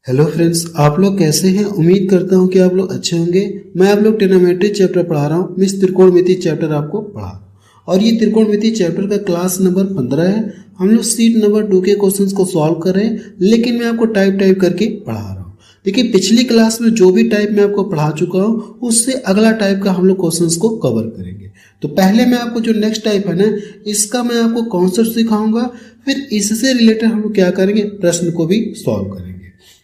Hello friends, आप लोग कैसे हैं। उम्मीद करता हूं कि आप लोग अच्छे होंगे। मैं आप लोग ट्रिग्नोमेट्री चैप्टर पढ़ा रहा हूं। मिस त्रिकोणमिति चैप्टर आपको पढ़ा और ये त्रिकोणमिति चैप्टर का क्लास नंबर 15 है। हम लोग सीट नंबर 2 के क्वेश्चंस को सॉल्व कर रहे हैं, लेकिन मैं आपको टाइप करके पढ़ा रहा हूँ। देखिए, पिछली क्लास में जो भी टाइप मैं आपको पढ़ा चुका हूँ उससे अगला टाइप का हम लोग क्वेश्चंस को कवर करेंगे। तो पहले मैं आपको जो नेक्स्ट टाइप है ना, इसका मैं आपको कॉन्सेप्ट सिखाऊंगा, फिर इससे रिलेटेड हम लोग क्या करेंगे, प्रश्न को भी सॉल्व करेंगे।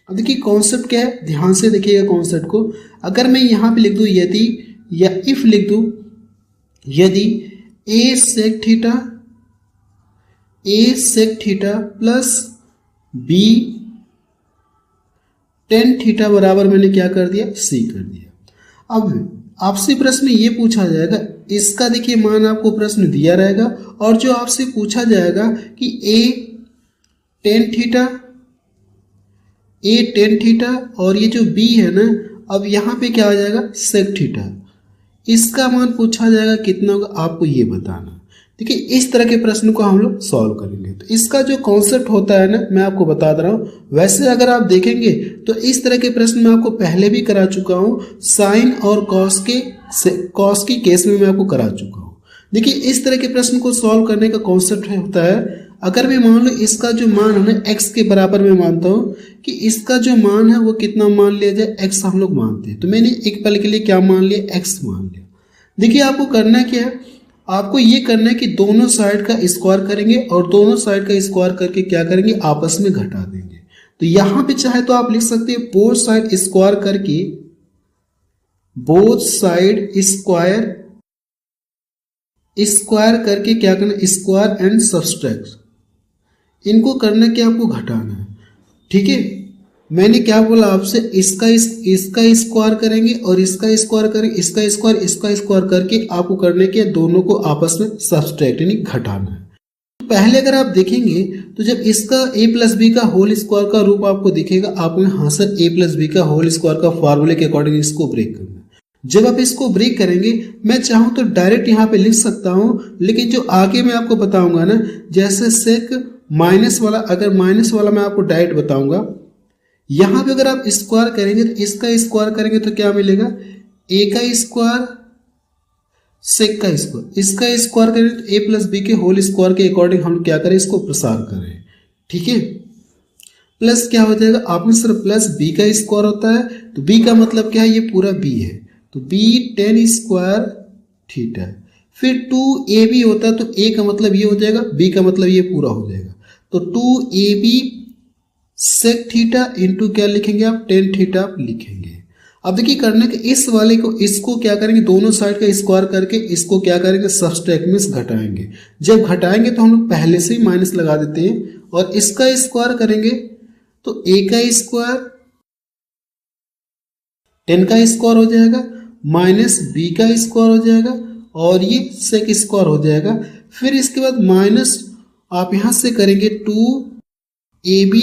अब देखिए कॉन्सेप्ट क्या है, ध्यान से देखिएगा कॉन्सेप्ट को। अगर मैं यहाँ पे लिख दूँ यदि या इफ लिख दूँ, यदि A sec theta plus B tan theta बराबर मैंने क्या कर दिया, सी कर दिया। अब आपसे प्रश्न ये पूछा जाएगा, इसका देखिए मान आपको प्रश्न दिया रहेगा और जो आपसे पूछा जाएगा कि ए टेन थीटा और ये जो बी है ना, अब यहाँ पे क्या आ जाएगा, सेक थीटा। इसका मान पूछा जाएगा कितना होगा, आपको ये बताना। देखिए इस तरह के प्रश्न को हम लोग सॉल्व करेंगे। तो इसका जो कॉन्सेप्ट होता है ना, मैं आपको बता दे रहा हूँ। वैसे अगर आप देखेंगे तो इस तरह के प्रश्न मैं आपको पहले भी करा चुका हूँ, साइन और कॉस की केस में मैं आपको करा चुका हूँ। देखिए इस तरह के प्रश्न को सॉल्व करने का कॉन्सेप्ट होता है, अगर मैं मान लो इसका जो मान है ना x के बराबर मैं मानता हूँ कि इसका जो मान है वो कितना मान लिया जाए, x हम लोग मानते हैं। तो मैंने एक पल के लिए क्या मान लिया, x मान लिया। देखिए आपको करना क्या है, आपको ये करना है कि दोनों साइड का स्क्वायर करेंगे और दोनों साइड का स्क्वायर करके क्या करेंगे, आपस में घटा देंगे। तो यहाँ पे चाहे तो आप लिख सकते हैं बोथ साइड स्क्वायर करके क्या करना, स्क्वायर एंड सब्सट्रैक्ट। इनको करना क्या, आपको घटाना है। ठीक है, मैंने क्या बोला आपसे, इसका स्क्वायर करेंगे और इसका स्क्वायर करेंगे, इसका स्क्वायर करके आपको करने के दोनों को आपस में सब्सट्रैक्ट यानी घटाना है। तो पहले अगर आप देखेंगे तो जब इसका a प्लस बी का होल स्क्वायर का रूप आपको दिखेगा, आपको यहाँ से a प्लस बी का होल स्क्वायर का फॉर्मूले के अकॉर्डिंग इसको ब्रेक करना है। जब आप इसको ब्रेक करेंगे, मैं चाहूँ तो डायरेक्ट यहाँ पे लिख सकता हूँ, लेकिन जो आगे मैं आपको बताऊंगा ना, जैसे सेक माइनस वाला, अगर माइनस वाला मैं आपको डायरेक्ट बताऊंगा, यहाँ पे अगर आप स्क्वायर करेंगे तो इसका स्क्वायर करेंगे तो क्या मिलेगा, a का स्क्वायर सेक का स्क्वायर, इसका स्क्वायर करेंगे तो a प्लस बी के होल स्क्वायर के अकॉर्डिंग हम क्या करें, इसको प्रसार करें। ठीक है, प्लस क्या हो जाएगा, आपने सिर्फ प्लस b का स्क्वायर होता है, तो b का मतलब क्या है, ये पूरा b है, तो b टेन स्क्वायर थीटा। फिर 2ab होता है, तो a का मतलब ये हो जाएगा, b का मतलब ये पूरा हो जाएगा, तो 2ab सेक थीटा इंटू क्या लिखेंगे आप, टेन थीटा आप लिखेंगे। अब देखिए करने के इस वाले को, इसको क्या करेंगे, दोनों साइड का स्क्वायर करके इसको क्या करेंगे, सब्सट्रैक्ट में घटाएंगे। जब घटाएंगे तो हम लोग पहले से ही माइनस लगा देते हैं और इसका स्क्वायर करेंगे तो a का स्क्वायर टेन का स्क्वायर हो जाएगा माइनस b का स्क्वायर हो जाएगा और ये सेक स्क्वायर हो जाएगा। फिर इसके बाद माइनस आप यहां से करेंगे 2ab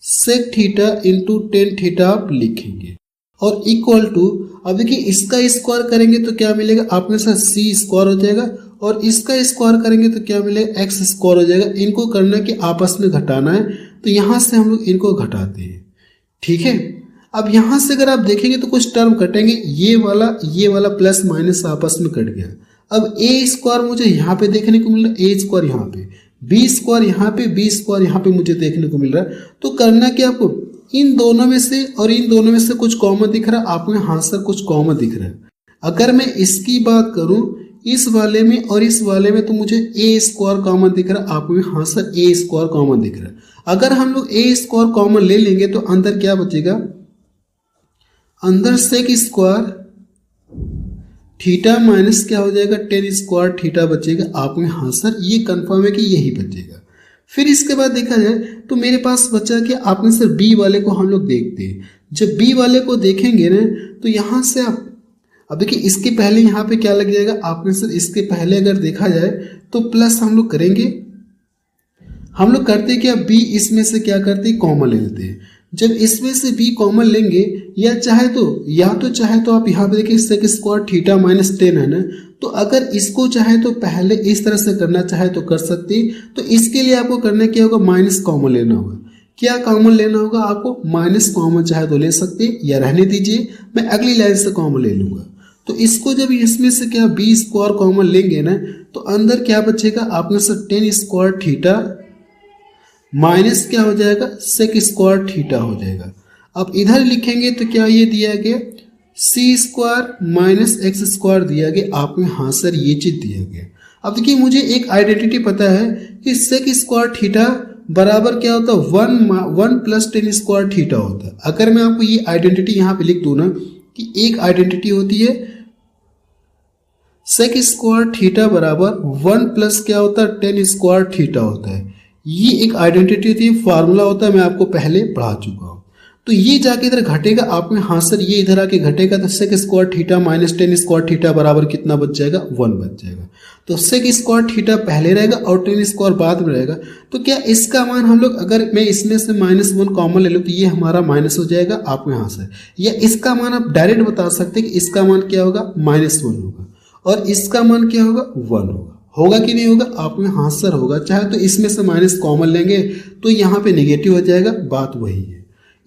sec theta into tan theta आप लिखेंगे और इक्वल टू, अब देखिए इसका स्क्वायर करेंगे तो क्या मिलेगा, आपके साथ c स्क्वायर हो जाएगा और इसका स्क्वायर करेंगे तो क्या मिलेगा, x स्क्वायर हो जाएगा। इनको करना कि आपस में घटाना है, तो यहां से हम लोग इनको घटाते हैं। ठीक है, अब यहां से अगर आप देखेंगे तो कुछ टर्म कटेंगे, ये वाला प्लस माइनस आपस में कट गया। अब a स्क्वायर मुझे यहाँ पे देखने को मिल रहा है, a स्क्वायर यहाँ पे, b स्क्वायर यहाँ पे, b स्क्वायर यहाँ पे मुझे देखने को मिल रहा है। तो करना क्या, आपको इन दोनों में से और इन दोनों में से कुछ कॉमन दिख रहा है, आपको यहाँ से कुछ कॉमन दिख रहा है। अगर मैं इसकी बात करूं, इस वाले में और इस वाले में, तो मुझे a स्क्वायर कॉमन दिख रहा है, आपको यहाँ से a स्क्वायर कॉमन दिख रहा है। अगर हम लोग a स्क्वायर कॉमन ले लेंगे तो अंदर क्या बचेगा, अंदर सेक स्क्वायर थीटा माइनस क्या हो जाएगा, टेन स्क्वायर थीटा बचेगा। आपको यहाँ सर ये कंफर्म है कि यही बचेगा। फिर इसके बाद देखा जाए तो मेरे पास बचा कि आपने सर बी वाले को हम लोग देखते हैं। जब बी वाले को देखेंगे ना, तो यहाँ से आप, अब देखिए इसके पहले यहाँ पे क्या लग जाएगा, आपने सर इसके पहले अगर देखा जाए तो प्लस हम लोग करेंगे, हम लोग करते हैं कि अब बी इसमें से क्या करते हैं, कॉमन ले लेते हैं। जब इसमें से b कॉमन लेंगे, या चाहे तो आप यहाँ पे देखिए sec square theta minus tan है ना, तो अगर इसको चाहे तो पहले इस तरह से करना चाहे तो कर सकते हैं। तो इसके लिए आपको करना क्या होगा, माइनस कॉमन लेना होगा। क्या कॉमन लेना होगा आपको, माइनस कॉमन चाहे तो ले सकते हैं या रहने दीजिए, मैं अगली लाइन से कॉमन ले लूंगा। तो इसको जब इसमें से क्या बी स्क्वायर कॉमन लेंगे ना, तो अंदर क्या बचेगा आपके से टेन स्क्वायर थीटा माइनस क्या हो जाएगा सेक स्क्वायर थीटा हो जाएगा। अब इधर लिखेंगे तो क्या ये दिया गया सी स्क्वायर माइनस एक्स स्क्वायर दिया गया आपको, हाँ सर ये चीज दिया गया। अब देखिए मुझे एक आइडेंटिटी पता है कि सेक स्क्वायर थीटा बराबर क्या होता है one plus ten square theta होता है। अगर मैं आपको ये आइडेंटिटी यहाँ पे लिख दूं ना कि एक आइडेंटिटी होती है सेक स्क्वायर थीटा बराबर वन प्लस क्या होता है टेन स्क्वायर थीटा होता है, ये एक आइडेंटिटी होती है, फार्मूला होता है, मैं आपको पहले पढ़ा चुका हूं। तो ये जाके इधर घटेगा आप में, हाँ सर ये इधर आके घटेगा तो sec square theta minus tan square theta बराबर कितना बच जाएगा 1 बच जाएगा। तो सेक स्क्वायर थीटा पहले रहेगा और टेन स्क्वायर बाद में रहेगा। तो क्या इसका मान हम लोग अगर मैं इसमें से -1 कॉमन ले लूँ तो ये हमारा माइनस हो जाएगा आपको यहाँ से, या इसका मान आप डायरेक्ट बता सकते हैं कि इसका मान क्या होगा -1 होगा और इसका मान क्या होगा 1 होगा कि नहीं होगा आप में, हाँ सर होगा। चाहे तो इसमें से माइनस कॉमन लेंगे तो यहाँ पे नेगेटिव हो जाएगा, बात वही है।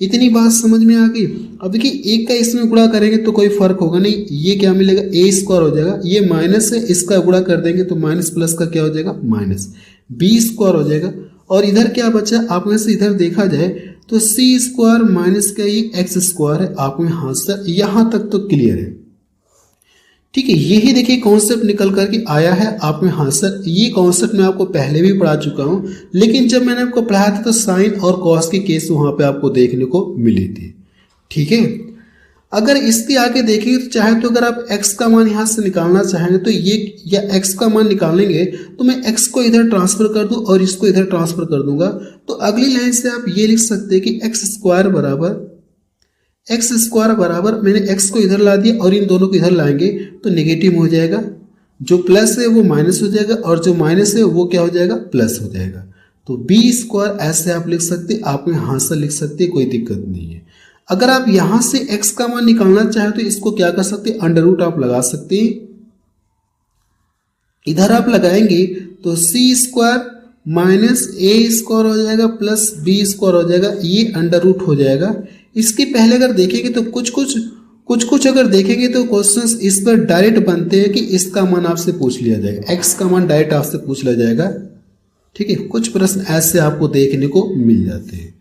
इतनी बात समझ में आ गई। अब देखिए एक का इसमें गुणा करेंगे तो कोई फर्क होगा नहीं, ये क्या मिलेगा ए स्क्वायर हो जाएगा, ये माइनस है इसका गुणा कर देंगे तो माइनस प्लस का क्या हो जाएगा माइनस बी स्क्वायर हो जाएगा। और इधर क्या बचा आप में से इधर देखा जाए तो सी स्क्वायर माइनस का ये एक्स स्क्वायर है आप में, हाँ सर यहाँ तक तो क्लियर है। ठीक है, यही देखिए कॉन्सेप्ट निकल करके आया है आप में, हाँ सर ये कॉन्सेप्ट मैं आपको पहले भी पढ़ा चुका हूं, लेकिन जब मैंने आपको पढ़ाया था तो साइन और कॉस के केस वहां पे आपको देखने को मिली थी। ठीक है, अगर इसके आगे देखेंगे तो चाहे तो अगर आप x का मान यहां से निकालना चाहेंगे तो ये, या x का मान निकालेंगे तो मैं x को इधर ट्रांसफर कर दूं और इसको इधर ट्रांसफर कर दूंगा। तो अगली लाइन से आप ये लिख सकते हैं कि एक्स स्क्वायर बराबर मैंने x को इधर ला दिया और इन दोनों को इधर लाएंगे तो नेगेटिव हो जाएगा, जो प्लस है वो माइनस हो जाएगा और जो माइनस है वो क्या हो जाएगा प्लस हो जाएगा। तो बी स्क्वायर ऐसे आप लिख सकते, आप यहाँ से लिख सकते, कोई दिक्कत नहीं है। अगर आप यहां से x का मान निकालना चाहे तो इसको क्या कर सकते हैं अंडर रूट आप लगा सकते हैं, इधर आप लगाएंगे तो सी स्क्वायर माइनस ए स्क्वायर हो जाएगा प्लस बी स्क्वायर हो जाएगा, ये अंडर रूट हो जाएगा। इसके पहले अगर देखेंगे तो कुछ अगर देखेंगे तो क्वेश्चंस इस पर डायरेक्ट बनते हैं कि इसका मान आपसे पूछ लिया जाएगा, x का मान डायरेक्ट आपसे पूछ लिया जाएगा। ठीक है, कुछ प्रश्न ऐसे आपको देखने को मिल जाते हैं।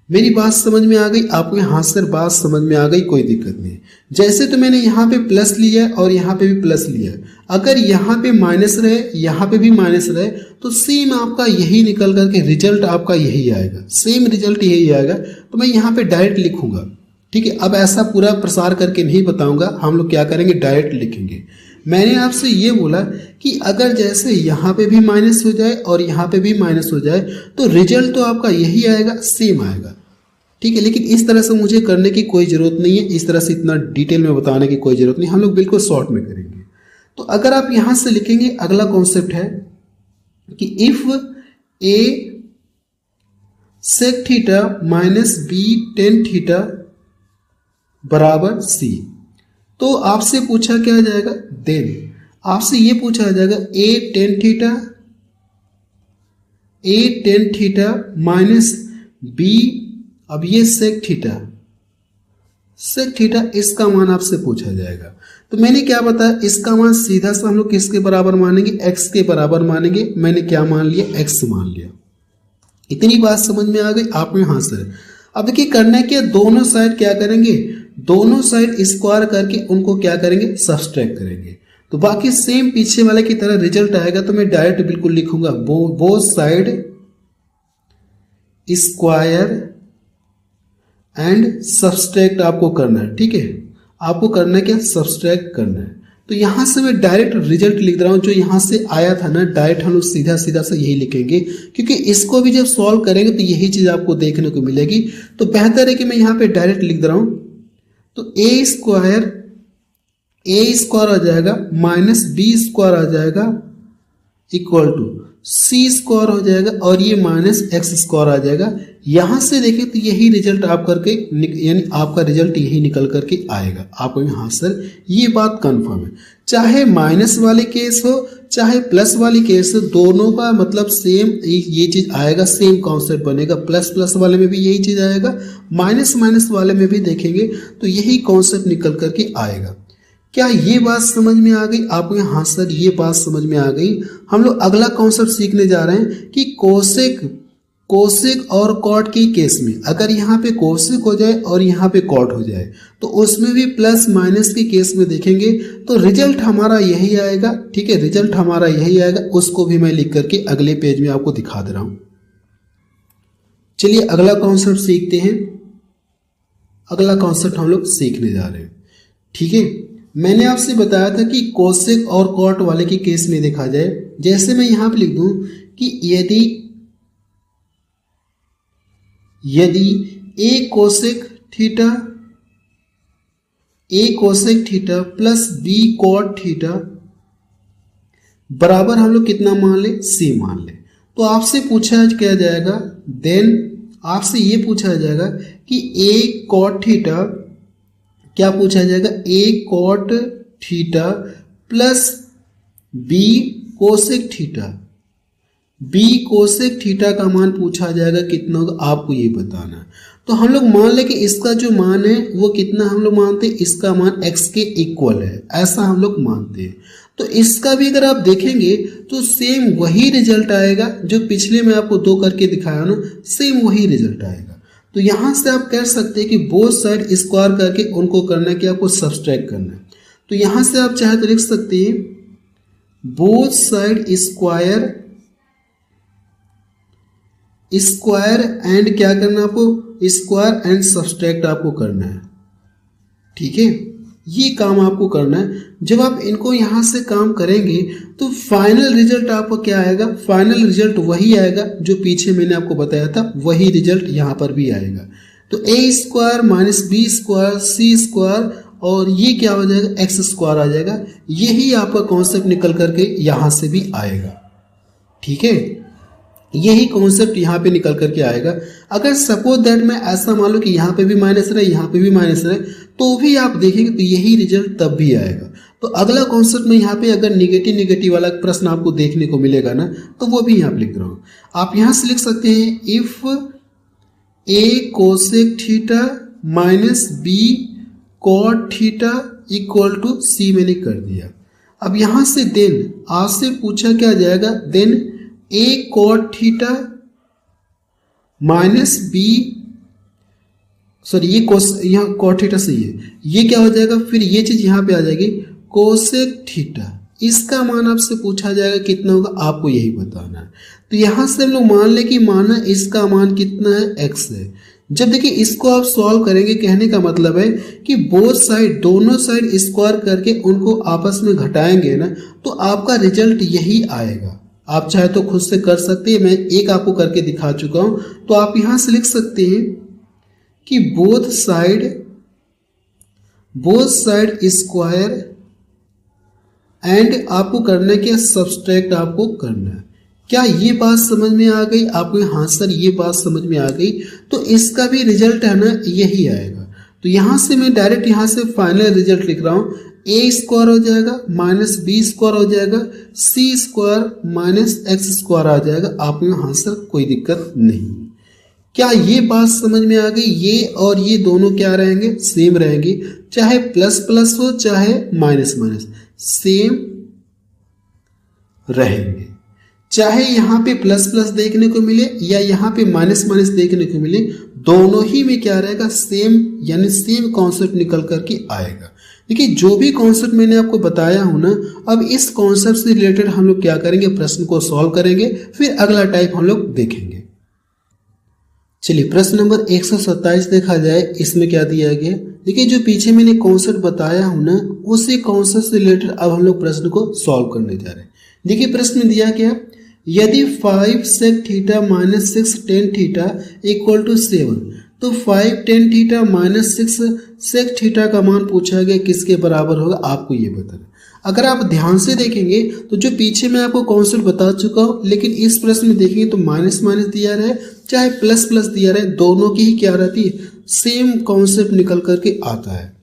मेरी बात समझ में आ गई आपको, हाँ सर बात समझ में आ गई, कोई दिक्कत नहीं। जैसे तो मैंने यहाँ पे प्लस लिया और यहाँ पे भी प्लस लिया, अगर यहाँ पे माइनस रहे यहाँ पे भी माइनस रहे तो सेम आपका यही निकल करके रिजल्ट आपका यही आएगा, सेम रिजल्ट यही आएगा। तो मैं यहाँ पे डायरेक्ट लिखूंगा। ठीक है, अब ऐसा पूरा प्रसार करके नहीं बताऊंगा, हम लोग क्या करेंगे डायरेक्ट लिखेंगे। मैंने आपसे ये बोला कि अगर जैसे यहाँ पे भी माइनस हो जाए और यहाँ पे भी माइनस हो जाए तो रिजल्ट तो आपका यही आएगा, सेम आएगा। ठीक है, लेकिन इस तरह से मुझे करने की कोई ज़रूरत नहीं है, इस तरह से इतना डिटेल में बताने की कोई ज़रूरत नहीं, हम लोग बिल्कुल शॉर्ट में करेंगे। तो अगर आप यहाँ से लिखेंगे, अगला कॉन्सेप्ट है कि if A sec theta minus B tan theta बराबर सी, तो आपसे पूछा क्या जाएगा, देन आपसे ये पूछा जाएगा ए टेन थीटा माइनस बी, अब ये सेक थीटा इसका मान आपसे पूछा जाएगा। तो मैंने क्या बताया, इसका मान सीधा सा हम लोग किसके बराबर मानेंगे, x के बराबर मानेंगे। मैंने क्या मान लिया, x मान लिया। इतनी बात समझ में आ गई आप में, हाँ सर। अब देखिए करना क्या, दोनों साइड क्या करेंगे, दोनों साइड स्क्वायर करके उनको क्या करेंगे सब्सट्रैक्ट करेंगे, तो बाकी सेम पीछे वाले की तरह रिजल्ट आएगा। तो मैं डायरेक्ट बिल्कुल लिखूंगा both side square and subtract आपको करना है। ठीक है, आपको करना है क्या, सब्सट्रैक्ट करना है। तो यहां से मैं डायरेक्ट रिजल्ट लिख रहा हूं, जो यहां से आया था ना डायरेक्ट हम लोग सीधा से यही लिखेंगे, क्योंकि इसको भी जब सॉल्व करेंगे तो यही चीज आपको देखने को मिलेगी। तो बेहतर है कि मैं यहां पे डायरेक्ट लिख रहा हूं। तो ए स्क्वायर आ जाएगा माइनस बी स्क्वायर आ जाएगा इक्वल टू सी स्क्वायर हो जाएगा और ये माइनस एक्स स्क्वायर आ जाएगा। यहां से देखें तो यही रिजल्ट आप करके यानी आपका रिजल्ट यही निकल करके आएगा। आपको हाँ सर ये बात कंफर्म है, चाहे माइनस वाले केस हो चाहे प्लस वाली केस, दोनों का मतलब सेम ये चीज आएगा, सेम कॉन्सेप्ट बनेगा। प्लस प्लस वाले में भी यही चीज आएगा, माइनस माइनस वाले में भी देखेंगे तो यही कॉन्सेप्ट निकल करके आएगा। क्या ये बात समझ में आ गई आपको? हाँ सर ये बात समझ में आ गई। हम लोग अगला कॉन्सेप्ट सीखने जा रहे हैं कि कोसेक और कॉट के केस में अगर यहाँ पे कोसेक हो जाए और यहाँ पे कॉट हो जाए तो उसमें भी प्लस माइनस के केस में देखेंगे तो रिजल्ट हमारा यही आएगा। ठीक है, रिजल्ट हमारा यही आएगा। उसको भी मैं लिख करके अगले पेज में आपको दिखा दे रहा हूं। चलिए अगला कॉन्सेप्ट सीखते हैं। अगला कॉन्सेप्ट हम लोग सीखने जा रहे हैं। ठीक है, मैंने आपसे बताया था कि कोसेक और कॉट वाले के केस में देखा जाए, जैसे मैं यहां पे लिख दूं कि यदि a cosec theta plus b cot theta बराबर हम लोग कितना मान ले? c मान ले, तो आपसे पूछा क्या जाएगा? देन आपसे ये पूछा जाएगा कि a कॉट थीटा, क्या पूछा जाएगा? a cot theta plus b cosec theta, b cosec theta का मान पूछा जाएगा कितना होगा, आपको ये बताना है। तो हम लोग मान ले कि इसका जो मान है वो कितना हम लोग मानते हैं? इसका मान x के इक्वल है, ऐसा हम लोग मानते हैं। तो इसका भी अगर आप देखेंगे तो सेम वही रिजल्ट आएगा जो पिछले में आपको 2 करके दिखाया ना, सेम वही रिजल्ट आएगा। तो यहां से आप कह सकते हैं कि बोथ साइड स्क्वायर करके उनको करना है कि आपको सब्सट्रैक्ट करना है। तो यहां से आप चाहे तो लिख सकते हैं बोथ साइड स्क्वायर एंड क्या करना आपको? स्क्वायर एंड सब्सट्रैक्ट आपको करना है। ठीक है, ये काम आपको करना है। जब आप इनको यहां से काम करेंगे तो फाइनल रिजल्ट आपको क्या आएगा? फाइनल रिजल्ट वही आएगा जो पीछे मैंने आपको बताया था, वही रिजल्ट यहां पर भी आएगा। तो a square minus B square C square और ये क्या हो जाएगा? एक्स स्क्वायर आ जाएगा। यही आपका कॉन्सेप्ट निकल करके यहां से भी आएगा। ठीक है, यही कॉन्सेप्ट यहाँ पे निकल करके आएगा। अगर सपोज दैट मैं ऐसा मान लो कि यहाँ पे भी माइनस रहे, यहाँ पे भी माइनस रहे, तो भी आप देखेंगे तो यही रिजल्ट तब भी आएगा। तो अगला कॉन्सेप्ट में यहाँ पे अगर निगेटिव वाला प्रश्न आपको देखने को मिलेगा ना, तो वो भी यहाँ पे लिख रहा हूँ। आप यहाँ से लिख सकते हैं if a cosec theta minus b cot theta equal to c मैंने कर दिया। अब यहाँ से देन आपसे पूछा क्या जाएगा? Then a cot theta minus b, sorry ये यहाँ कॉट थीटा सही है, ये क्या हो जाएगा? फिर ये चीज यहाँ पे आ जाएगी कोसेक थीटा। इसका मान आपसे पूछा जाएगा कितना होगा, आपको यही बताना है। तो यहां से हम लोग मान ले कि माना इसका मान कितना है? x है। जब देखिए इसको आप सॉल्व करेंगे, कहने का मतलब है कि बोथ साइड, दोनों साइड स्क्वायर करके उनको आपस में घटाएंगे ना, तो आपका रिजल्ट यही आएगा। आप चाहे तो खुद से कर सकते हैं, मैं एक आपको करके दिखा चुका हूं। तो आप यहां से लिख सकते हैं कि बोथ साइड स्क्वायर एंड आपको करना है क्या? सब्सट्रैक्ट आपको करना है। क्या ये बात समझ में आ गई आपको? हाँ सर ये बात समझ में आ गई। तो इसका भी रिजल्ट है ना, यही आएगा। तो यहां से मैं डायरेक्ट यहां से फाइनल रिजल्ट लिख रहा हूं। a स्क्वायर हो जाएगा माइनस बी स्क्वायर हो जाएगा, c square minus x square आ जाएगा। आप में हाँ सर कोई दिक्कत नहीं। क्या ये बात समझ में आ गई? ये और ये दोनों क्या रहेंगे? सेम रहेंगे, चाहे प्लस प्लस हो चाहे माइनस माइनस, सेम रहेंगे। चाहे यहाँ पे प्लस प्लस देखने को मिले या यहाँ पे माइनस माइनस देखने को मिले, दोनों ही में क्या रहेगा? सेम, यानी सेम कॉन्सेप्ट निकल करके आएगा। देखिए जो भी कॉन्सेप्ट मैंने आपको बताया हूं ना, अब इस कॉन्सेप्ट से रिलेटेड हम लोग क्या करेंगे? प्रश्न को सॉल्व करेंगे, फिर अगला टाइप हम लोग देखेंगे। चलिए प्रश्न नंबर 127 देखा जाए। इसमें क्या दिया गया? देखिए जो पीछे मैंने कॉन्सेप्ट बताया हूं ना, उसी कॉन्सेप्ट से रिलेटेड अब हम लोग प्रश्न को सॉल्व करने जा रहे हैं। देखिए प्रश्न में दिया क्या? यदि 5 sec theta minus 6 tan theta equal to 7, तो 5 tan theta minus 6 sec theta का मान पूछा गया, किसके बराबर होगा? आपको ये बताना। अगर आप ध्यान से देखेंगे तो जो पीछे मैं आपको कॉन्सेप्ट बता चुका हूं, लेकिन इस प्रश्न में देखेंगे तो माइनस माइनस दिया रहे चाहे प्लस प्लस दिया रहे, दोनों की ही क्या रहती है? सेम कॉन्सेप्ट निकल करके आता है।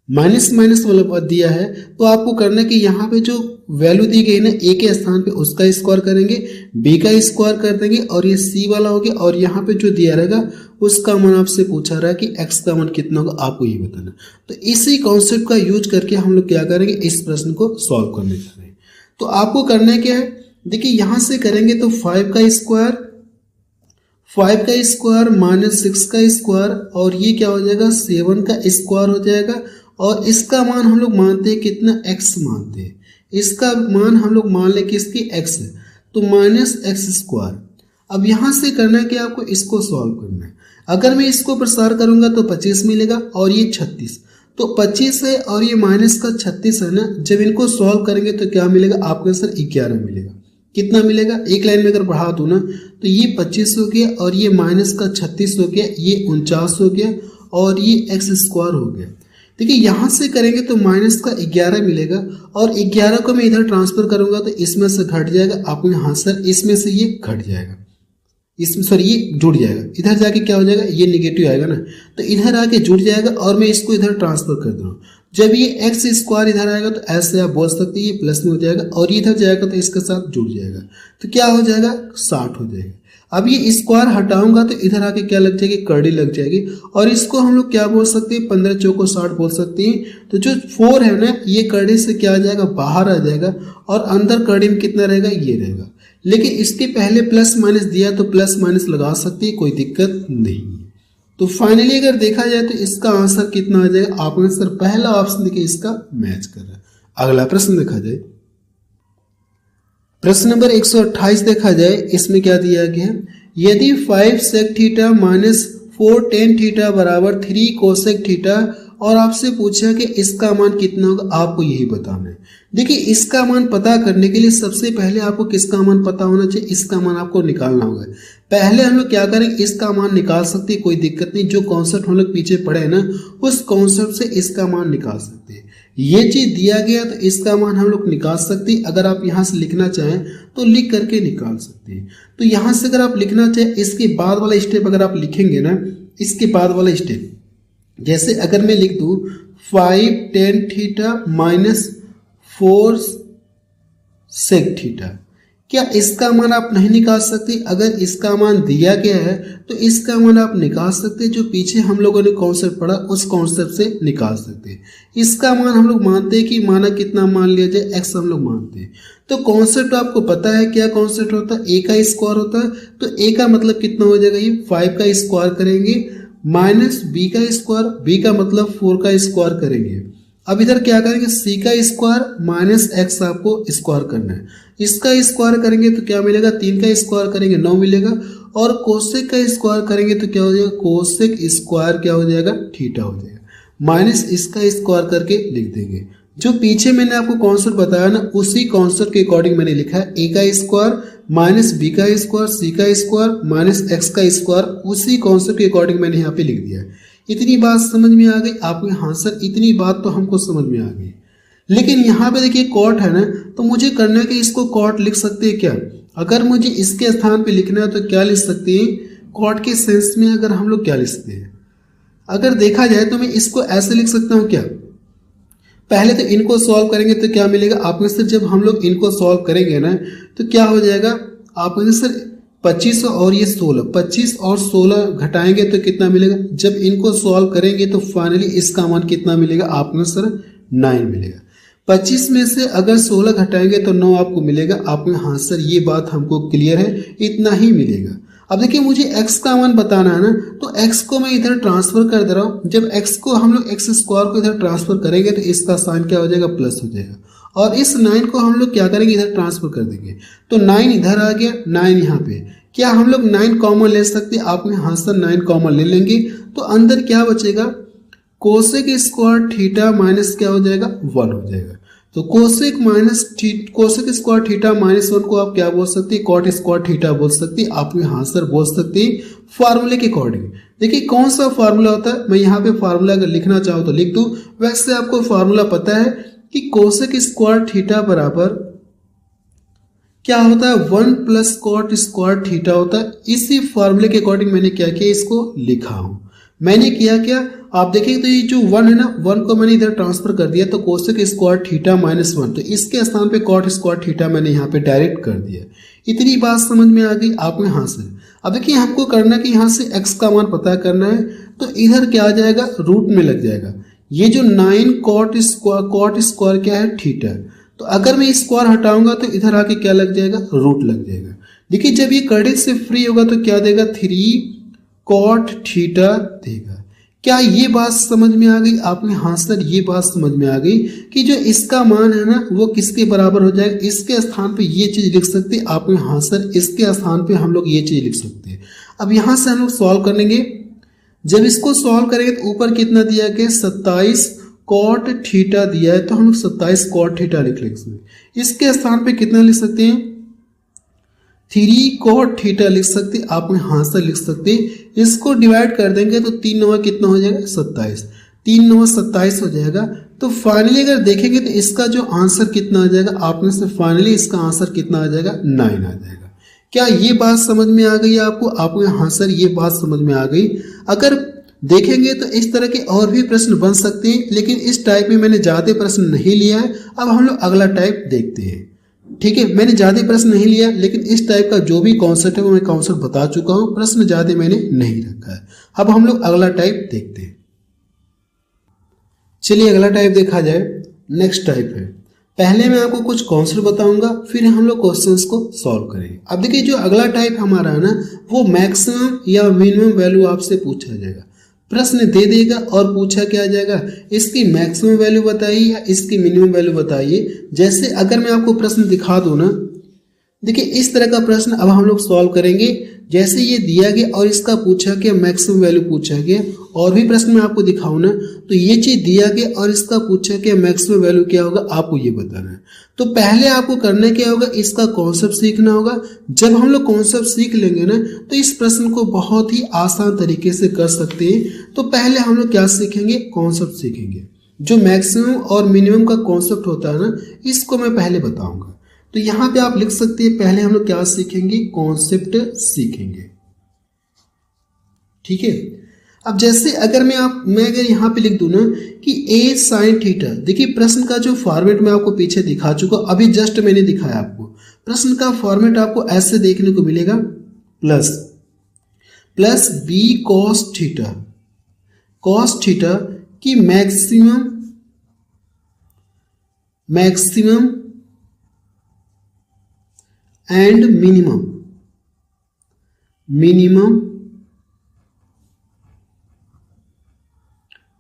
माइनस माइनस वाला दिया है तो आपको करना है कि यहाँ पे जो वैल्यू दी गई ना ए के स्थान पे उसका स्क्वायर करेंगे, बी का स्क्वायर कर देंगे और ये सी वाला हो गया और यहाँ पे जो दिया रहेगा उसका मान आपसे पूछा रहा है कि एक्स का मान कितना होगा, आपको ये बताना। तो इसी कॉन्सेप्ट का यूज करके हम लोग क्या करेंगे, इस प्रश्न को सॉल्व करने जा रहे हैं। तो आपको करना क्या है, देखिए यहां से करेंगे तो 5 का स्क्वायर माइनस 6 का स्क्वायर और ये क्या हो जाएगा 7 का स्क्वायर हो जाएगा और इसका मान हम लोग मानते हैं कितना, x मानते हैं। इसका मान हम लोग मान ले किसकी, x है, तो माइनस एक्स स्क्वायर। अब यहां से करना है कि आपको इसको सॉल्व करना है। अगर मैं इसको प्रसार करूंगा तो 25 मिलेगा और ये 36, तो 25 है और ये माइनस का 36 है ना, जब इनको सॉल्व करेंगे तो क्या मिलेगा, आपको आंसर 11 मिलेगा। कितना मिलेगा, एक लाइन में अगर बढ़ा दूं ना तो ये 25 हो गया और ये माइनस का 36 हो गया, ये 49 हो गया और ये एक्स स्क्वायर हो गया। देखिए यहां से करेंगे तो माइनस का 11 मिलेगा और 11 को मैं इधर ट्रांसफर करूंगा तो इसमें से घट जाएगा, आपको यहाँ सर इसमें से ये घट जाएगा, इसमें सॉरी ये जुड़ जाएगा, इधर जाके क्या हो जाएगा, ये निगेटिव आएगा ना, तो इधर आके जुड़ जाएगा और मैं इसको इधर ट्रांसफर कर दूँ। जब ये एक्स स्क्वायर इधर आएगा तो ऐसे आप बोल सकते हैं ये प्लस में हो जाएगा और ये इधर जाएगा तो इसके साथ जुड़ जाएगा, तो क्या हो जाएगा 60 हो जाएगा। अब ये स्क्वायर हटाऊंगा तो इधर आके क्या लग जाएगी, कड़ी लग जाएगी और इसको हम लोग क्या बोल सकते हैं, 15 चौको 60 बोल सकते हैं। तो जो 4 है ना ये कड़ी से क्या आ जाएगा, बाहर आ जाएगा और अंदर कड़ी में कितना रहेगा, ये रहेगा। लेकिन इसके पहले प्लस माइनस दिया तो प्लस माइनस लगा सकते हैं, कोई दिक्कत नहीं है। तो फाइनली अगर देखा जाए तो इसका आंसर कितना आ जाएगा, आपका आंसर पहला ऑप्शन देखिए इसका मैच कर रहा है। अगला प्रश्न देखा जाए, प्रश्न नंबर 128 देखा जाए, इसमें क्या दिया गया है, यदि 5 sec theta minus 4 tan theta बराबर 3 कोसेक थीटा और आपसे पूछा कि इसका मान कितना होगा, आपको यही बताना है। देखिए इसका मान पता करने के लिए सबसे पहले आपको किसका मान पता होना चाहिए, इसका मान आपको निकालना होगा। पहले हम लोग क्या करेंगे, इसका मान निकाल सकते हैं, कोई दिक्कत नहीं, जो कॉन्सेप्ट हम लोग पीछे पढ़े हैं ना उस कॉन्सेप्ट से इसका मान निकाल सकते हैं। ये चीज दिया गया तो इसका मान हम लोग निकाल सकते हैं। अगर आप यहाँ से लिखना चाहें तो लिख करके निकाल सकते हैं। तो यहाँ से अगर आप लिखना चाहें, इसके बाद वाला स्टेप अगर आप लिखेंगे ना, इसके बाद वाला स्टेप जैसे अगर मैं लिख दूं 5 tan theta minus 4 sec theta, क्या इसका मान आप नहीं निकाल सकते? अगर इसका मान दिया गया है तो इसका मान आप निकाल सकते हैं। जो पीछे हम लोगों ने कॉन्सेप्ट पढ़ा उस कॉन्सेप्ट से निकाल सकते हैं। इसका मान हम लोग मानते हैं कि माना कितना मान लिया जाए, एक्स हम लोग मानते हैं। तो कॉन्सेप्ट आपको पता है क्या कॉन्सेप्ट होता है, ए का स्क्वायर होता है। तो ए का मतलब कितना हो जाएगा, ये 5 का स्क्वायर करेंगे माइनस बी का स्क्वायर, बी का मतलब 4 का स्क्वायर करेंगे। अब इधर क्या करेंगे, सी का स्क्वायर माइनस एक्स आपको स्क्वायर करना है। इसका स्क्वायर करेंगे तो क्या मिलेगा, 3 का स्क्वायर करेंगे 9 मिलेगा और कोसेक का स्क्वायर करेंगे तो क्या हो जाएगा, कोसेक स्क्वायर क्या हो जाएगा, थीटा हो जाएगा। माइनस इसका स्क्वायर करके लिख देंगे। जो पीछे मैंने आपको कॉन्सेप्ट बताया ना उसी कॉन्सेप्ट के अकॉर्डिंग मैंने लिखा है, ए का स्क्वायर माइनस बी का स्क्वायर, सी का स्क्वायर माइनस एक्स का स्क्वायर, उसी कॉन्सेप्ट के अकॉर्डिंग मैंने यहाँ पे लिख दिया है। इतनी बात समझ में आ गई आपको? हाँ सर इतनी बात तो हमको समझ में आ गई। लेकिन यहाँ पे देखिए कॉट है ना, तो मुझे करना है कि इसको कॉट लिख सकते हैं क्या? अगर मुझे इसके स्थान पे लिखना है तो क्या लिख सकते हैं, कॉट के सेंस में अगर हम लोग क्या लिख सकते हैं, अगर देखा जाए तो मैं इसको ऐसे लिख सकता हूँ क्या, पहले तो इनको सॉल्व करेंगे तो क्या मिलेगा आपको सर, जब हम लोग इनको सॉल्व करेंगे ना तो क्या हो जाएगा आपको सर 25 और ये 16, 25 और 16 घटाएंगे तो कितना मिलेगा, जब इनको सॉल्व करेंगे तो फाइनली इसका मान कितना मिलेगा आपको सर 9 मिलेगा। 25 में से अगर 16 घटाएंगे तो 9 आपको मिलेगा। आपको हाँ सर ये बात हमको क्लियर है, इतना ही मिलेगा। अब देखिए मुझे x का मान बताना है ना, तो x को मैं इधर ट्रांसफर कर दे रहा हूँ। जब x को हम लोग x स्क्वायर को इधर ट्रांसफर करेंगे तो इसका साइन क्या हो जाएगा, प्लस हो जाएगा। और इस 9 को हम लोग क्या करेंगे, इधर ट्रांसफर कर देंगे। तो 9 इधर आ गया, 9 यहाँ पे। क्या हम लोग 9 कॉमन ले सकते हैं? आप हाँ सर 9 कॉमन ले लेंगे तो अंदर क्या बचेगा, कोसेक स्क्वायर थीटा माइनस क्या हो जाएगा, 1 हो जाएगा। तो कोसेक स्क्वायर थीटा माइनस 1 को आप क्या बोल सकते हैं, कॉट स्क्वायर थीटा बोल सकते हैं। आप हाँ सर बोल सकते हैं फार्मूले के अकॉर्डिंग। देखिए कौन सा फार्मूला होता है, मैं यहाँ पे फार्मूला अगर लिखना चाहूँ तो लिख दूं। वैसे आपको फार्मूला पता है कि कोसेक स्क्वायर थीटा बराबर क्या होता है, 1 प्लस कॉट स्क्वायर थीटा होता है। इसी फार्मूले के अकॉर्डिंग मैंने क्या किया, इसको लिखा हूं। मैंने किया क्या, आप देखेंगे तो ये जो 1 है ना, 1 को मैंने इधर ट्रांसफर कर दिया, तो कोसेक स्क्वायर थीटा माइनस 1, तो इसके स्थान पे कॉट स्क्वायर थीटा मैंने यहाँ पे डायरेक्ट कर दिया। इतनी बात समझ में आ गई आपको यहाँ से। अब देखिए हमको करना है कि यहाँ से x का मान पता करना है, तो इधर क्या आ जाएगा, रूट में लग जाएगा। ये जो 9 कॉट स्क्वायर क्या है, थीटा। तो अगर मैं स्क्वायर हटाऊंगा तो इधर आके क्या लग जाएगा, रूट लग जाएगा। देखिए जब ये कर्डित से फ्री होगा तो क्या देगा, 3 कॉट थीटा देगा। क्या ये बात समझ में आ गई आपने? हाँ सर, ये बात समझ में आ गई कि जो इसका मान है ना वो किसके बराबर हो जाएगा, इसके स्थान पे ये चीज लिख सकते हैं आपने। हाँ सर, इसके स्थान पे हम लोग ये चीज लिख सकते हैं। अब यहाँ से हम लोग सॉल्व करेंगे। जब इसको सॉल्व करेंगे तो ऊपर कितना दिया गया, 27 कॉट थीटा दिया है, तो हम लोग 27 कॉट थीटा लिख लेंगे। इसके स्थान पे कितना लिख सकते हैं, 3 कॉट थीटा लिख सकते हैं आप। हाँ सर लिख सकते हैं। इसको डिवाइड कर देंगे तो 3 9 कितना हो जाएगा, 27, 3 9 27 हो जाएगा। तो फाइनली अगर देखेंगे तो इसका जो आंसर कितना आ जाएगा, आप में से फाइनली इसका आंसर कितना आ जाएगा, 9 आ जाएगा। क्या ये बात समझ में आ गई आपको? आपको हाँ सर ये बात समझ में आ गई। अगर देखेंगे तो इस तरह के और भी प्रश्न बन सकते हैं, लेकिन इस टाइप में मैंने ज्यादा प्रश्न नहीं लिया है। अब हम लोग अगला टाइप देखते हैं। ठीक है, मैंने ज्यादा प्रश्न नहीं लिया, लेकिन इस टाइप का जो भी कॉन्सेप्ट है वो मैं कॉन्सेप्ट बता चुका हूं, प्रश्न ज्यादा मैंने नहीं रखा है। अब हम लोग अगला टाइप देखते हैं। चलिए अगला टाइप देखा जाए। नेक्स्ट टाइप है, पहले मैं आपको कुछ कॉन्सेप्ट बताऊंगा, फिर हम लोग क्वेश्चंस को सॉल्व करेंगे। अब देखिए जो अगला टाइप हमारा है ना, वो मैक्सिमम या मिनिमम वैल्यू आपसे पूछा जाएगा। प्रश्न दे देगा और पूछा क्या जाएगा, इसकी मैक्सिमम वैल्यू बताइए या इसकी मिनिमम वैल्यू बताइए। जैसे अगर मैं आपको प्रश्न दिखा दूं ना, देखिए इस तरह का प्रश्न अब हम लोग सॉल्व करेंगे। जैसे ये दिया गया और इसका पूछा गया, मैक्सिमम वैल्यू पूछा गया, और भी प्रश्न मैं आपको दिखाऊं ना, तो ये चीज दिया गया और इसका पूछा गया, मैक्सिमम वैल्यू क्या होगा आपको ये बताना है। तो पहले आपको करना क्या होगा, इसका कॉन्सेप्ट सीखना होगा। जब हम लोग कॉन्सेप्ट सीख लेंगे ना, तो इस प्रश्न को बहुत ही आसान तरीके से कर सकते हैं। तो पहले हम लोग क्या सीखेंगे, कॉन्सेप्ट सीखेंगे। जो मैक्सिमम और मिनिमम का कॉन्सेप्ट होता है ना, इसको मैं पहले बताऊंगा। तो यहां पे आप लिख सकते हैं, पहले हम लोग क्या सीखेंगे, कॉन्सेप्ट सीखेंगे। ठीक है। अब जैसे अगर मैं अगर यहां पे लिख दूं ना कि a sin थीटा, देखिए प्रश्न का जो फॉर्मेट मैं आपको पीछे दिखा चुका, अभी जस्ट मैंने दिखाया आपको। प्रश्न का फॉर्मेट आपको ऐसे देखने को मिलेगा, प्लस b cos थीटा की मैक्सिमम एंड मिनिमम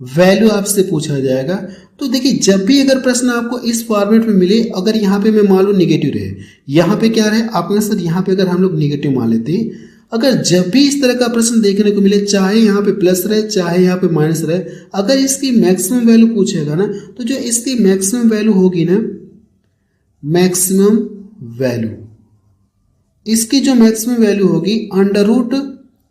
वैल्यू आपसे पूछा जाएगा। तो देखिए जब भी अगर प्रश्न आपको इस फॉर्मेट में मिले, अगर यहाँ पे मैं मान लो निगेटिव रहे, यहाँ पे क्या रहे आपने सर, यहाँ पे अगर हम लोग निगेटिव मान लेते हैं, अगर जब भी इस तरह का प्रश्न देखने को मिले, चाहे यहाँ पे प्लस रहे चाहे यहाँ पे माइनस रहे, अगर इसकी मैक्सिमम वैल्यू पूछेगा ना, तो जो इसकी मैक्सिमम वैल्यू होगी ना, मैक्सिमम वैल्यू, इसकी जो मैक्सिमम वैल्यू होगी अंडर रूट,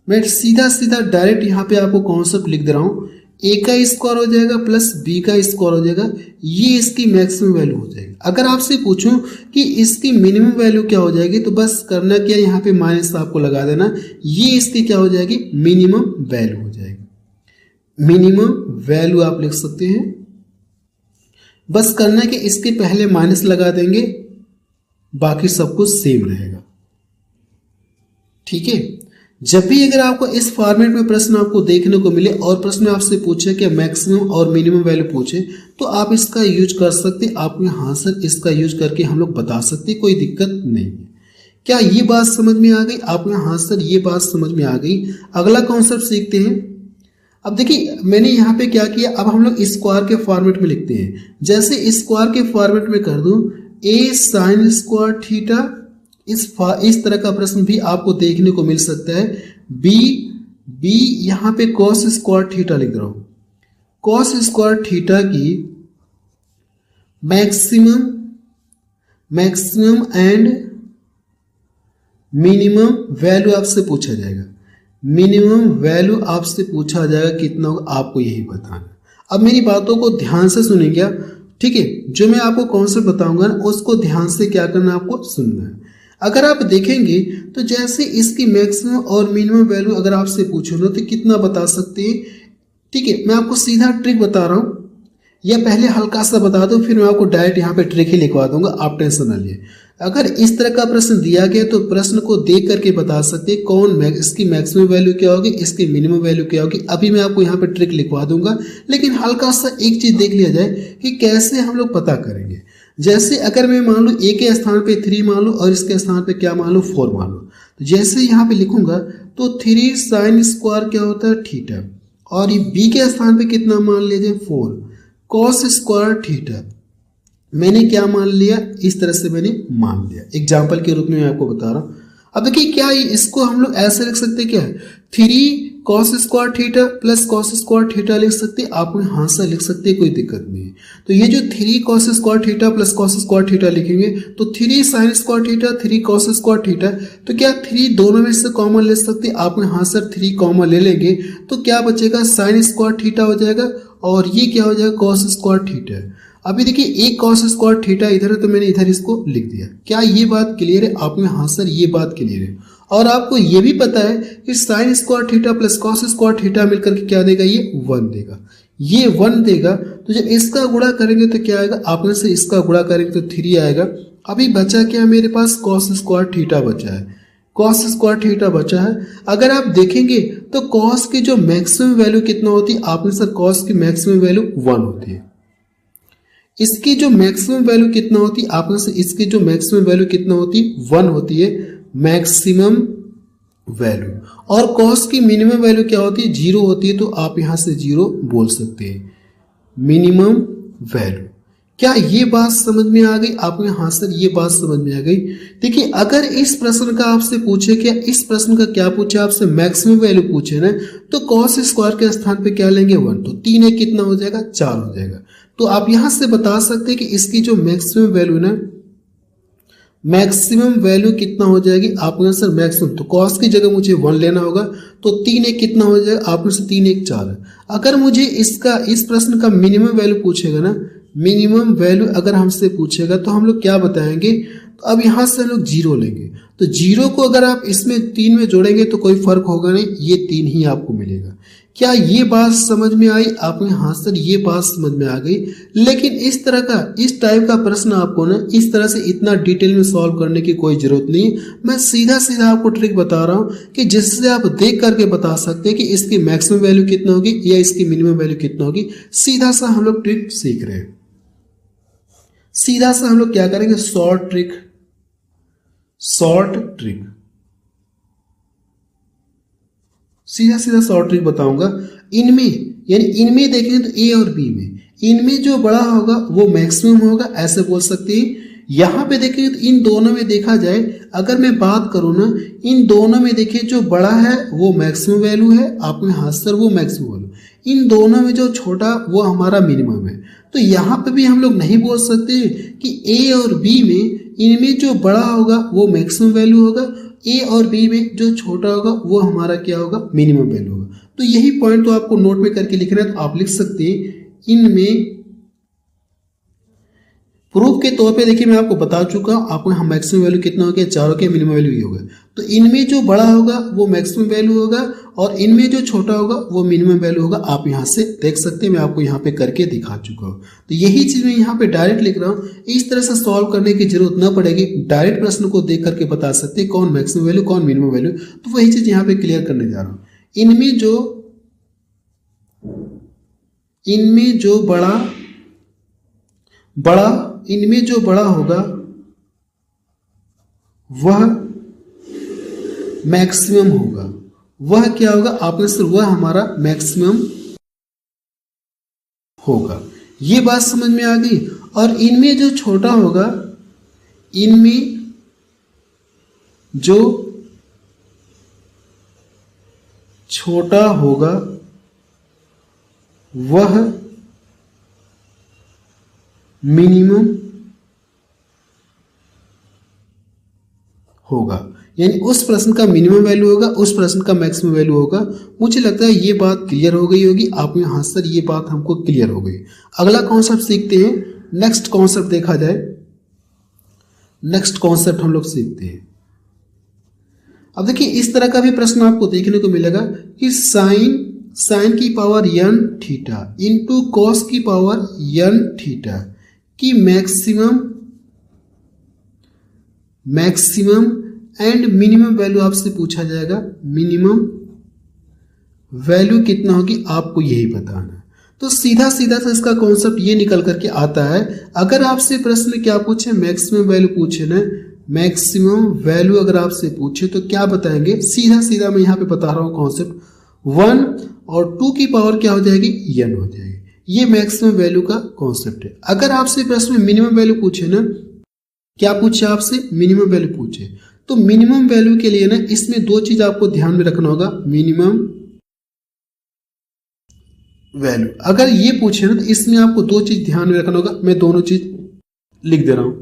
मैं सीधा डायरेक्ट यहाँ पे आपको कॉन्सेप्ट लिख दे रहा हूँ, a का स्क्वायर हो जाएगा प्लस b का स्क्वायर हो जाएगा, ये इसकी मैक्सिमम वैल्यू हो जाएगी। अगर आपसे पूछूं कि इसकी मिनिमम वैल्यू क्या हो जाएगी, तो बस करना क्या, यहाँ पे माइनस आपको लगा देना, ये इसकी क्या हो जाएगी, मिनिमम वैल्यू हो जाएगी। मिनिमम वैल्यू आप लिख सकते हैं। बस करना कि इसके पहले माइनस लगा देंगे, बाकी सब कुछ सेम रहेगा। ठीक है। जब भी अगर आपको इस फॉर्मेट में प्रश्न आपको देखने को मिले और प्रश्न आपसे पूछे कि मैक्सिमम और मिनिमम वैल्यू पूछे, तो आप इसका यूज कर सकते। आप हाँ सर इसका यूज करके हम लोग बता सकते, कोई दिक्कत नहीं है। क्या ये बात समझ में आ गई? आप हाँ सर ये बात समझ में आ गई। अगला कॉन्सेप्ट सीखते हैं। अब देखिए मैंने यहाँ पे क्या किया, अब हम लोग स्क्वायर के फॉर्मेट में लिखते हैं। जैसे स्क्वायर के फॉर्मेट में कर दूं, a sin स्क्वायर थीटा, इस तरह का प्रश्न भी आपको देखने को मिल सकता है। b यहाँ पे cos स्क्वायर थीटा लिख रहा हूं, cos स्क्वायर थीटा की मैक्सिमम एंड मिनिमम वैल्यू आपसे पूछा जाएगा। मिनिमम वैल्यू आपसे पूछा जाएगा कितना होगा, आपको यही बताना। अब मेरी बातों को ध्यान से सुनेंगे, ठीक है। जो मैं आपको कॉन्सेप्ट बताऊंगा ना, उसको ध्यान से क्या करना, आपको सुनना है। अगर आप देखेंगे तो जैसे इसकी मैक्सिमम और मिनिमम वैल्यू अगर आपसे पूछो ना, तो कितना बता सकते हैं, ठीक है, मैं आपको सीधा ट्रिक बता रहा हूँ, या पहले हल्का सा बता दो, फिर मैं आपको डायरेक्ट यहाँ पे ट्रिक ही लिखवा दूंगा, आप टेंशन न लिए। अगर इस तरह का प्रश्न दिया गया तो प्रश्न को देख करके बता सकते हैं कौन इसकी मैक्सिमम वैल्यू क्या होगी, इसकी मिनिमम वैल्यू क्या होगी। अभी मैं आपको यहाँ पे ट्रिक लिखवा दूंगा, लेकिन हल्का सा एक चीज देख लिया जाए कि कैसे हम लोग पता करेंगे। जैसे अगर मैं मान लूँ ए के स्थान पे 3 मान लूँ और इसके स्थान पे क्या मान लूँ 4 मान लूँ, तो जैसे यहाँ पे लिखूंगा तो 3 साइन स्क्वायर क्या होता है थीटा, और ये बी के स्थान पे कितना मान लीजिए 4 कॉस स्क्वायर थीटा। मैंने क्या मान लिया, इस तरह से मैंने मान लिया, एग्जाम्पल के रूप में मैं आपको बता रहा हूं। अब देखिए क्या इसको हम लोग ऐसे लिख सकते हैं, क्या है 3 cos square theta plus cos square theta लिख सकते हैं, आप हाथ से लिख सकते हैं, कोई दिक्कत नहीं है। तो ये जो 3 cos square theta plus cos square theta लिखेंगे तो 3 sign square theta 3 cos square theta, तो क्या 3 दोनों में से कॉमन ले सकते हैं, आप हाथ से 3 कॉमन ले लेंगे तो क्या बचेगा साइन स्क्वायर थीटा हो जाएगा, और ये क्या हो जाएगा कॉस स्क्वायर थीटा। अभी देखिए एक कॉस स्क्वायर थीटा इधर है तो मैंने इधर इसको लिख दिया। क्या ये बात क्लियर है आप में? हाँ सर ये बात क्लियर है। और आपको ये भी पता है कि sign square theta plus cos square theta मिलकर के क्या देगा, ये 1 देगा, ये 1 देगा। तो जब इसका गुणा करेंगे तो क्या आएगा, आप में से इसका गुणा करेंगे तो 3 आएगा। अभी बचा क्या मेरे पास, कॉस स्क्वायर थीटा बचा है, कॉस स्क्वायर थीटा बचा है। अगर आप देखेंगे तो कॉस की जो मैक्सिमम वैल्यू कितना होती है, आप में से कॉस की मैक्सिमम वैल्यू 1 होती है। इसकी जो मैक्सिमम वैल्यू कितना होती है, आप में से इसकी जो मैक्सिमम वैल्यू कितना होती है 1 होती है मैक्सिमम वैल्यू। और कॉस की मिनिमम वैल्यू क्या होती है, 0 होती है, तो आप यहां से 0 बोल सकते हैं मिनिमम वैल्यू। क्या ये बात समझ में आ गई आप में? हाँ सर ये बात समझ में आ गई। देखिए अगर इस प्रश्न का आपसे पूछे, क्या इस प्रश्न का क्या पूछे आपसे, मैक्सिमम वैल्यू पूछे ना, तो कॉस स्क्वायर के स्थान पे क्या लेंगे 1, तो 3 है कितना हो जाएगा 4 हो जाएगा। तो आप यहां से बता सकते हैं कि इसकी जो मैक्सिमम वैल्यू ना, मैक्सिमम वैल्यू कितना हो जाएगी आप में सर मैक्सिमम, तो कॉस की जगह मुझे 1 लेना होगा, तो 3 एक कितना हो जाएगा आप में से 3 एक 4 है। अगर मुझे इसका इस प्रश्न का मिनिमम वैल्यू पूछेगा ना, मिनिमम वैल्यू अगर हमसे पूछेगा तो हम लोग क्या बताएंगे, तो अब यहां से हम लोग 0 लेंगे, तो 0 को अगर आप इसमें 3 में जोड़ेंगे तो कोई फर्क होगा नहीं, ये 3 ही आपको मिलेगा। क्या ये बात समझ में आई आप में? हाँ सर ये बात समझ में आ गई। लेकिन इस तरह का इस टाइप का प्रश्न आपको ना इस तरह से इतना डिटेल में सॉल्व करने की कोई जरूरत नहीं। मैं सीधा सीधा आपको ट्रिक बता रहा हूँ कि जिससे आप देख करके बता सकते हैं कि इसकी मैक्सिमम वैल्यू कितना होगी या इसकी मिनिमम वैल्यू कितना होगी। सीधा सा हम लोग ट्रिक सीख रहे हैं। सीधा सा हम लोग क्या करेंगे, शॉर्ट ट्रिक, शॉर्ट ट्रिक, सीधा सीधा शॉर्ट ट्रिक बताऊंगा। इनमें यानी इनमें देखेंगे तो ए और बी में, इनमें जो बड़ा होगा वो मैक्सिमम होगा, ऐसे बोल सकते हैं। यहां पे देखेंगे तो इन दोनों में देखा जाए, अगर मैं बात करूं ना, इन दोनों में देखिए जो बड़ा है वो मैक्सिमम वैल्यू है, आप में हाँ सर वो मैक्सिमम वैल्यू, इन दोनों में जो छोटा वो हमारा मिनिमम है। तो यहाँ पे भी हम लोग नहीं बोल सकते कि ए और बी में इनमें जो बड़ा होगा वो मैक्सिमम वैल्यू होगा, ए और बी में जो छोटा होगा वो हमारा क्या होगा, मिनिमम वैल्यू होगा। तो यही पॉइंट तो आपको नोट में करके लिखना है, तो आप लिख सकते हैं इनमें प्रूफ के तौर पे। देखिए मैं आपको बता चुका हूं, आपको हम मैक्सिमम वैल्यू कितना हो गया 4 हो गया, मिनिमम वैल्यू ये होगा। तो इनमें जो बड़ा होगा वो मैक्सिमम वैल्यू होगा और इनमें जो छोटा होगा वो मिनिमम वैल्यू होगा। आप यहां से देख सकते हैं, मैं आपको यहाँ पे करके दिखा चुका हूँ। तो यही चीज मैं यहाँ पे डायरेक्ट लिख रहा हूँ, इस तरह से सॉल्व करने की जरूरत न पड़ेगी, डायरेक्ट प्रश्न को देख करके बता सकते हैं कौन मैक्सिमम वैल्यू कौन मिनिमम वैल्यू। तो वही चीज यहाँ पे क्लियर करने जा रहा हूँ। इनमें जो इनमें जो बड़ा होगा वह मैक्सिमम होगा, वह क्या होगा आपने सर, वह हमारा मैक्सिमम होगा। ये बात समझ में आ गई। और इनमें जो छोटा होगा, इनमें जो छोटा होगा वह मिनिमम होगा, यानी उस प्रश्न का मिनिमम वैल्यू होगा, उस प्रश्न का मैक्सिमम वैल्यू होगा। मुझे लगता है ये बात क्लियर हो गई होगी आप में। हाँ सर ये बात हमको क्लियर हो गई। अगला कॉन्सेप्ट सीखते हैं। नेक्स्ट कॉन्सेप्ट देखा जाए, नेक्स्ट कॉन्सेप्ट हम लोग सीखते हैं। अब देखिए इस तरह का भी प्रश्न आपको देखने को मिलेगा कि साइन साइन की power n theta into cos की पावर n थीटा की मैक्सिमम एंड मिनिमम वैल्यू आपसे पूछा जाएगा। मिनिमम वैल्यू कितना होगी आपको यही बताना है। तो सीधा सीधा सा इसका कॉन्सेप्ट ये निकल करके आता है। अगर आपसे प्रश्न में क्या पूछे, मैक्सिमम वैल्यू पूछे ना, मैक्सिमम वैल्यू अगर आपसे पूछे तो क्या बताएंगे, सीधा सीधा मैं यहाँ पे बता रहा हूँ कॉन्सेप्ट, 1 और 2 की पावर क्या हो जाएगी, n हो जाएगी। ये मैक्सिमम वैल्यू का कॉन्सेप्ट है। अगर आपसे प्रश्न में मिनिमम वैल्यू पूछे ना, क्या पूछे आपसे, मिनिमम वैल्यू पूछे, तो मिनिमम वैल्यू के लिए ना इसमें दो चीज आपको ध्यान में रखना होगा। मिनिमम वैल्यू अगर ये पूछे ना तो इसमें आपको दो चीज ध्यान में रखना होगा। मैं दोनों चीज लिख दे रहा हूं।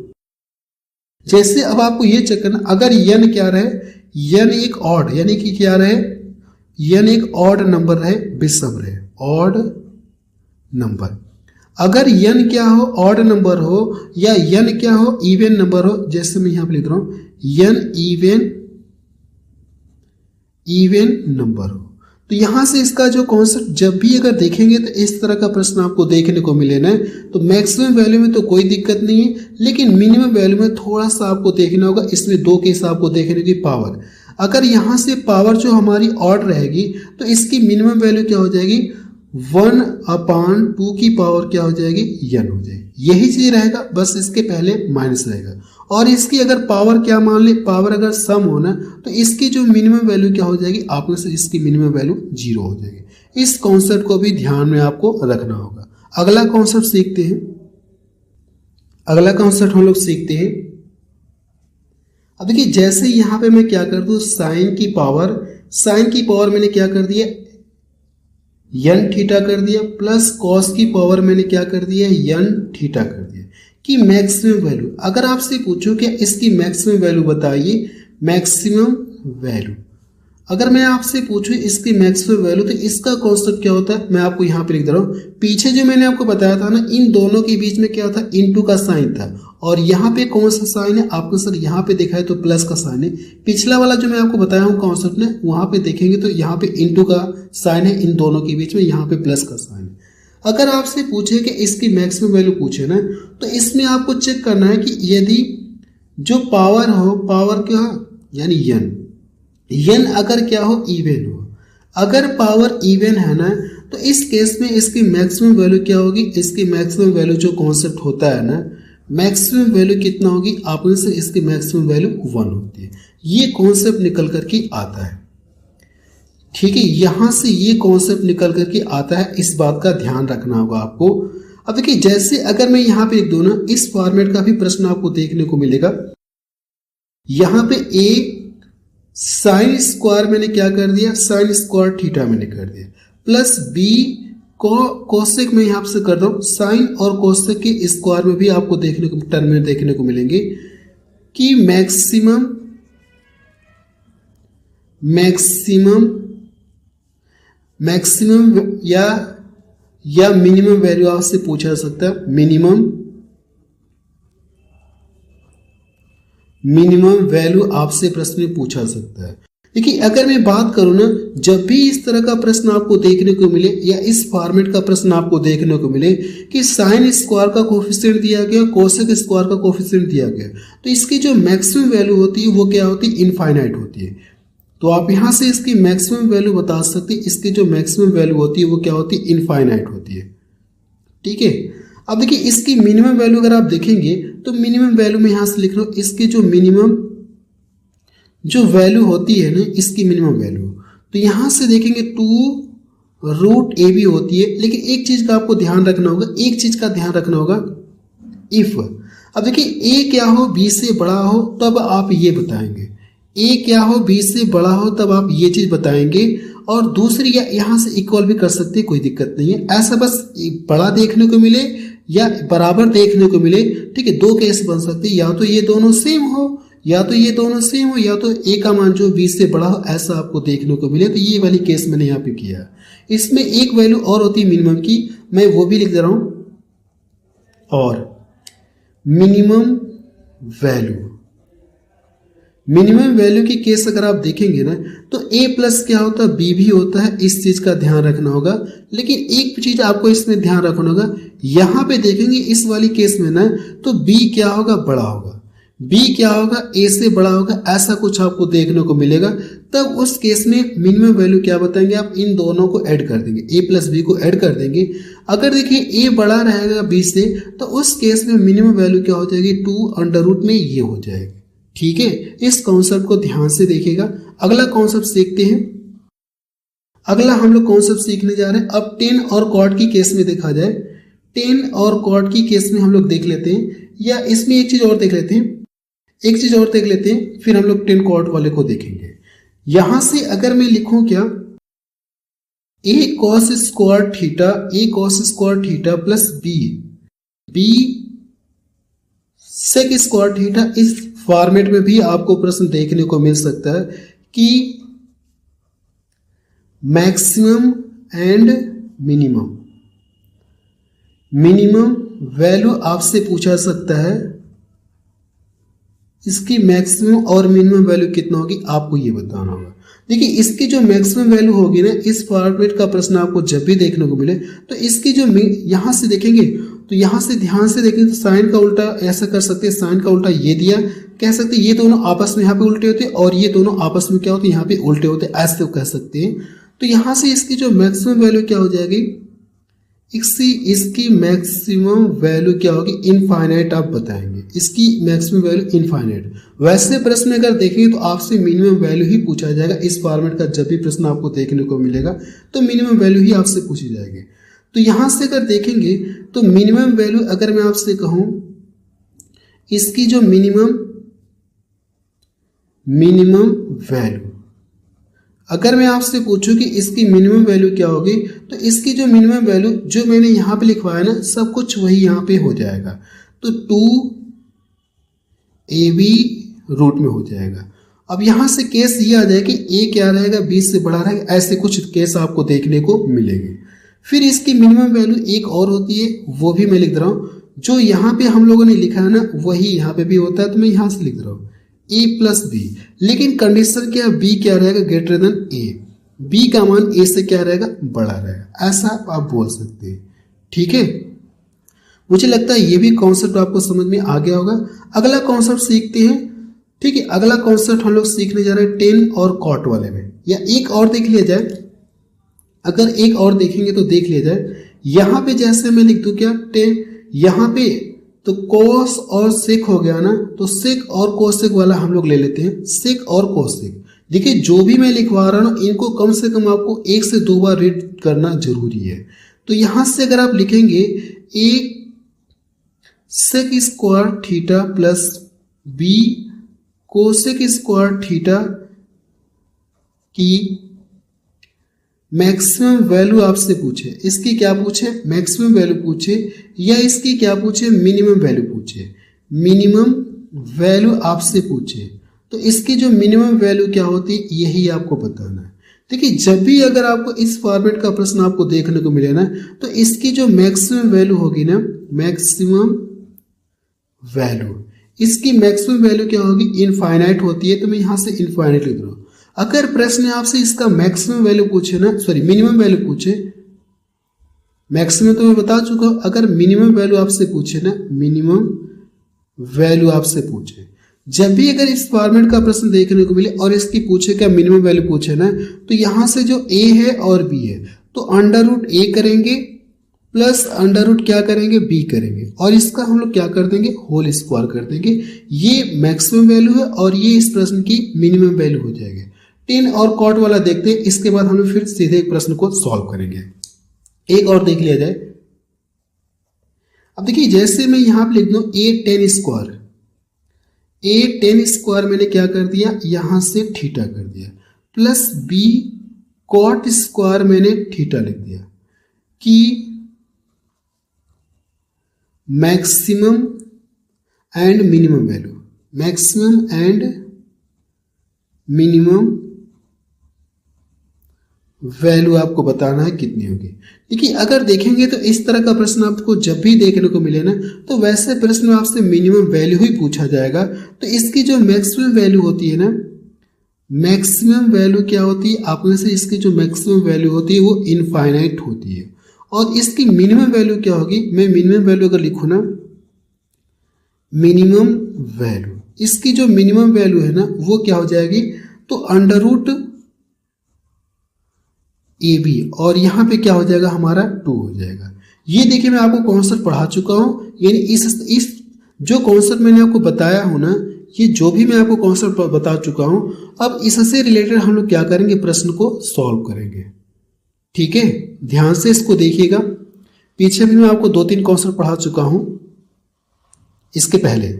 जैसे अब आपको ये चेक करना, अगर n क्या रहे, n एक ऑड, यानी कि क्या रहे, n एक ऑड नंबर रहे, विषम रहे, ऑड नंबर। अगर n क्या हो, ऑड नंबर हो, या n क्या हो, इवन नंबर हो, जैसे मैं यहां पर लिख रहा हूं n इवन नंबर हो, तो यहां से इसका जो कॉन्सेप्ट जब भी अगर देखेंगे तो इस तरह का प्रश्न आपको देखने को मिले ना, तो मैक्सिमम वैल्यू में तो कोई दिक्कत नहीं है, लेकिन मिनिमम वैल्यू में थोड़ा सा आपको देखना होगा। इसमें दो केस आपको देखने की, पावर, अगर यहां से पावर जो हमारी ऑड रहेगी तो इसकी मिनिमम वैल्यू क्या हो जाएगी, 1/2 की पावर क्या हो जाएगी, n हो जाएगी। यही चीज रहेगा, बस इसके पहले माइनस रहेगा। और इसकी अगर पावर क्या मान ले, पावर अगर सम होना, तो इसकी जो मिनिमम वैल्यू क्या हो जाएगी, आप में से इसकी मिनिमम वैल्यू 0 हो जाएगी। इस कॉन्सेप्ट को भी ध्यान में आपको रखना होगा। अगला कॉन्सेप्ट सीखते हैं। अगला कॉन्सेप्ट हम लोग सीखते हैं। अब देखिए, जैसे यहां पे मैं क्या कर दूं, साइन की पावर मैंने क्या कर दिया, n थीटा कर दिया, प्लस कॉस की पावर मैंने क्या कर दिया, n थीटा कर दिया, कि मैक्सिमम वैल्यू। अगर आपसे पूछूं कि इसकी मैक्सिमम वैल्यू बताइए, मैक्सिमम वैल्यू अगर मैं आपसे पूछूं इसकी मैक्सिमम वैल्यू, तो इसका कॉन्सेप्ट क्या होता है, मैं आपको यहां पे लिख दे रहा हूं। पीछे जो मैंने आपको बताया था ना, इन दोनों के बीच में क्या था, इनटू का साइन था, और यहाँ पे कौन सा साइन है आपको, सर यहाँ पे देखा है तो प्लस का साइन है। पिछला वाला जो मैं आपको बताया हूँ कॉन्सेप्ट ने, वहां पे देखेंगे तो यहाँ पे इनटू का साइन है, इन दोनों के बीच में यहाँ पे प्लस का साइन है। अगर आपसे पूछे कि इसकी मैक्सिमम वैल्यू पूछे ना, तो इसमें आपको चेक करना है कि यदि जो पावर हो, पावर क्या यानी n अगर क्या हो, इवन हो। अगर पावर इवन है ना, तो इस केस में इसकी मैक्सिमम वैल्यू क्या होगी, इसकी मैक्सिमम वैल्यू जो कॉन्सेप्ट होता है ना, मैक्सिमम वैल्यू कितना होगी, आप में से इसकी मैक्सिमम वैल्यू 1 होती है। ये कॉन्सेप्ट निकल करके आता है, ठीक है, यहां से ये कॉन्सेप्ट निकल करके आता है। इस बात का ध्यान रखना होगा आपको। अब देखिए, जैसे अगर मैं यहां पे लिख दूं ना, इस फॉर्मेट का भी प्रश्न आपको देखने को मिलेगा। यहां पे a साइन स्क्वायर मैंने क्या कर दिया, साइन स्क्वायर थीटा मैंने कर दिया, प्लस b कोसेक में यहां से कर दो, साइन और कोसेक के स्क्वायर में भी आपको देखने को टर्म में देखने को मिलेंगे कि मैक्सिमम या मिनिमम वैल्यू आपसे पूछा जा सकता है। मिनिमम वैल्यू आपसे प्रश्न में पूछा जा सकता है। देखिए, अगर मैं बात करूं ना, जब भी इस तरह का प्रश्न आपको देखने को मिले या इस फॉर्मेट का प्रश्न आपको देखने को मिले कि साइन स्क्वायर का कोफिशिएंट दिया गया, कोसेक स्क्वायर का कोफिशिएंट दिया गया, तो इसकी जो मैक्सिमम वैल्यू होती है वो क्या होती है, इनफाइनाइट होती है। तो आप यहां से इसकी मैक्सिमम वैल्यू बता सकते हैं। इसकी जो मैक्सिमम वैल्यू होती है वो क्या होती है, इनफाइनाइट होती है, ठीक है। अब देखिए, इसकी मिनिमम वैल्यू अगर आप देखेंगे तो मिनिमम वैल्यू में यहां से लिख लो, इसकी जो मिनिमम जो वैल्यू होती है ना, इसकी मिनिमम वैल्यू, तो यहां से देखेंगे 2√ab होती है। लेकिन एक चीज का आपको ध्यान रखना होगा, इफ अब देखिए a क्या हो, b से बड़ा हो तब आप ये बताएंगे, a क्या हो, b से बड़ा हो तब आप ये चीज बताएंगे। और दूसरी या यहां से इक्वल भी कर सकते हैं, कोई दिक्कत नहीं है। ऐसा बस बड़ा देखने को मिले या बराबर देखने को मिले, ठीक है। दो केस बन सकते हैं, या तो ये दोनों सेम हो, या तो a का मान जो 20 से बड़ा हो, ऐसा आपको देखने को मिले। तो ये वाली केस मैंने यहाँ पे किया। इसमें एक वैल्यू और होती है मिनिमम की, मैं वो भी लिख दे रहा हूं, और मिनिमम वैल्यू मिनिमम वैल्यू की केस अगर आप देखेंगे ना तो a प्लस क्या होता है, b भी होता है, इस चीज का ध्यान रखना होगा। लेकिन एक चीज आपको इसमें ध्यान रखना होगा, यहाँ पे देखेंगे इस वाली केस में ना तो b क्या होगा, बड़ा होगा, b क्या होगा, a से बड़ा होगा, ऐसा कुछ आपको देखने को मिलेगा। तब उस केस में मिनिमम वैल्यू क्या बताएंगे, आप इन दोनों को ऐड कर देंगे, a प्लस बी को ऐड कर देंगे। अगर देखिए a बड़ा रहेगा b से तो उस केस में मिनिमम वैल्यू क्या हो जाएगी, 2 अंडर रूट में ये हो जाएगी। ठीक है, इस कॉन्सेप्ट को ध्यान से देखिएगा। अगला कॉन्सेप्ट सीखते हैं। अगला हम लोग कॉन्सेप्ट सीखने जा रहे हैं। अब 10 और कॉट की केस में देखा जाए, 10 और कॉट की केस में हम लोग देख लेते हैं, या इसमें एक चीज और देख लेते हैं, फिर हम लोग 10 कॉट वाले को देखेंगे। यहां से अगर मैं लिखूं क्या, a cos square theta plus b sec square theta, इस फॉर्मेट में भी आपको प्रश्न देखने को मिल सकता है कि मैक्सिमम एंड मिनिमम वैल्यू आपसे पूछा सकता है, इसकी मैक्सिमम और मिनिमम वैल्यू कितना होगी आपको ये बताना होगा। देखिए इसकी जो मैक्सिमम वैल्यू होगी ना, इस फॉर्मेट का प्रश्न आपको जब भी देखने को मिले तो इसकी जो यहां से देखेंगे तो यहां से ध्यान से देखेंगे तो साइन का उल्टा ऐसा कर सकते हैं, साइन का उल्टा ये दिया, कह सकते हैं ये दोनों आपस में यहाँ पे उल्टे होते हैं और ये दोनों आपस में क्या होते हैं, यहाँ पे उल्टे होते हैं, ऐसे कह सकते हैं। तो यहां से इसकी जो मैक्सिमम वैल्यू क्या हो जाएगी, इसकी मैक्सिमम वैल्यू क्या होगी, इनफाइनाइट आप बताएंगे, इसकी मैक्सिमम वैल्यू इनफाइनाइट। वैसे प्रश्न अगर देखेंगे तो आपसे मिनिमम वैल्यू ही पूछा जाएगा। इस फॉर्मेट का जब भी प्रश्न आपको देखने को मिलेगा तो मिनिमम वैल्यू ही आपसे पूछी जाएगी। तो यहां से अगर देखेंगे तो मिनिमम वैल्यू अगर मैं आपसे कहूं, इसकी जो मिनिमम वैल्यू अगर मैं आपसे पूछूं कि इसकी मिनिमम वैल्यू क्या होगी, तो इसकी जो मिनिमम वैल्यू जो मैंने यहां पे लिखवाया ना, सब कुछ वही यहां पे हो जाएगा। तो 2ab रूट में हो जाएगा। अब यहां से केस ये आ जाए कि a क्या रहेगा, b से बड़ा रहेगा, ऐसे कुछ केस आपको देखने को मिलेंगे। फिर इसकी मिनिमम वैल्यू एक और होती है, वो भी मैं लिख रहा हूं, जो यहाँ पे हम लोगों ने लिखा है ना वही यहाँ पे भी होता है, तो मैं यहां से लिख रहा हूं a प्लस बी। लेकिन कंडीशन क्या, b क्या रहेगा, ग्रेटर देन a, b का मान a से क्या रहेगा, बड़ा रहेगा, ऐसा आप बोल सकते हैं। ठीक है, मुझे लगता है ये भी कॉन्सेप्ट आपको समझ में आ गया होगा। अगला कॉन्सेप्ट सीखते हैं। ठीक है, अगला कॉन्सेप्ट हम लोग सीखने जा रहे हैं 10 और कॉट वाले में, या एक और देख लिया जाए, अगर एक और देखेंगे तो देख लिया जाए। यहां पे जैसे मैं लिख दूं क्या 10, यहां पे तो कोस और सेक हो गया ना, तो सेक और कोसेक वाला हम लोग ले लेते हैं, सेक और कोसेक। देखिए जो भी मैं लिखवा रहा हूं इनको कम से कम आपको 1 से 2 बार रीड करना जरूरी है। तो यहां से अगर आप लिखेंगे एक sec square theta plus B cosec square theta की मैक्सिमम वैल्यू आपसे पूछे, इसकी क्या पूछे, मैक्सिमम वैल्यू पूछे, या इसकी क्या पूछे, मिनिमम वैल्यू पूछे, मिनिमम वैल्यू आपसे पूछे, तो इसकी जो मिनिमम वैल्यू क्या होती है यही आपको बताना है। देखिए जब भी अगर आपको इस फॉर्मेट का प्रश्न आपको देखने को मिले ना, तो इसकी जो मैक्सिमम वैल्यू होगी ना, मैक्सिमम वैल्यू, इसकी मैक्सिमम वैल्यू क्या होगी, इनफाइनाइट होती है, तो मैं यहां से इनफाइनाइट लिख रहा हूं। अगर प्रश्न आपसे इसका मैक्सिमम वैल्यू पूछे ना, सॉरी मिनिमम वैल्यू पूछे, मैक्सिमम तो मैं बता चुका हूं, अगर मिनिमम वैल्यू आपसे पूछे ना, मिनिमम वैल्यू आपसे पूछे, जब भी अगर इस फॉर्मेट का प्रश्न देखने को मिले और इसकी पूछे क्या मिनिमम वैल्यू पूछे ना, तो यहां से जो a है और b है तो अंडर रूट a करेंगे प्लस अंडर रूट क्या करेंगे, b करेंगे, और इसका हम लोग क्या कर देंगे, होल स्क्वायर कर देंगे। ये मैक्सिमम वैल्यू है और ये इस प्रश्न की मिनिमम वैल्यू हो जाएगी। 10 और कॉट वाला देखते हैं, इसके बाद हम लोग फिर सीधे प्रश्न को सॉल्व करेंगे। एक और देख लिया जाए। अब देखिए जैसे मैं यहां पे लिख दूं a10 स्क्वायर मैंने क्या कर दिया, यहां से थीटा कर दिया, प्लस b कॉट स्क्वायर मैंने थीटा लिख दिया, कि maximum and minimum value, maximum and minimum value आपको बताना है कितनी होगी। देखिए अगर देखेंगे तो इस तरह का प्रश्न आपको जब भी देखने को मिले ना, तो वैसे प्रश्न में आपसे मिनिमम वैल्यू ही पूछा जाएगा। तो इसकी जो मैक्सिमम वैल्यू होती है ना, मैक्सिमम वैल्यू क्या होती है, आप में से इसकी जो मैक्सिमम वैल्यू होती है वो इनफाइनाइट होती है। और इसकी मिनिमम वैल्यू क्या होगी, मैं मिनिमम वैल्यू अगर लिखूँ ना, मिनिमम वैल्यू, इसकी जो मिनिमम वैल्यू है ना वो क्या हो जाएगी, तो अंडर रूट ए बी, और यहाँ पे क्या हो जाएगा हमारा 2 हो जाएगा। ये देखिए मैं आपको कॉन्सेप्ट पढ़ा चुका हूँ, यानी इस जो कॉन्सेप्ट मैंने आपको बताया हूँ ना, ये जो भी मैं आपको कॉन्सेप्ट बता चुका हूँ, अब इससे रिलेटेड हम लोग क्या करेंगे, प्रश्न को सॉल्व करेंगे। ठीक है, ध्यान से इसको देखिएगा। पीछे भी मैं आपको 2-3 कॉन्सेप्ट पढ़ा चुका हूँ इसके पहले।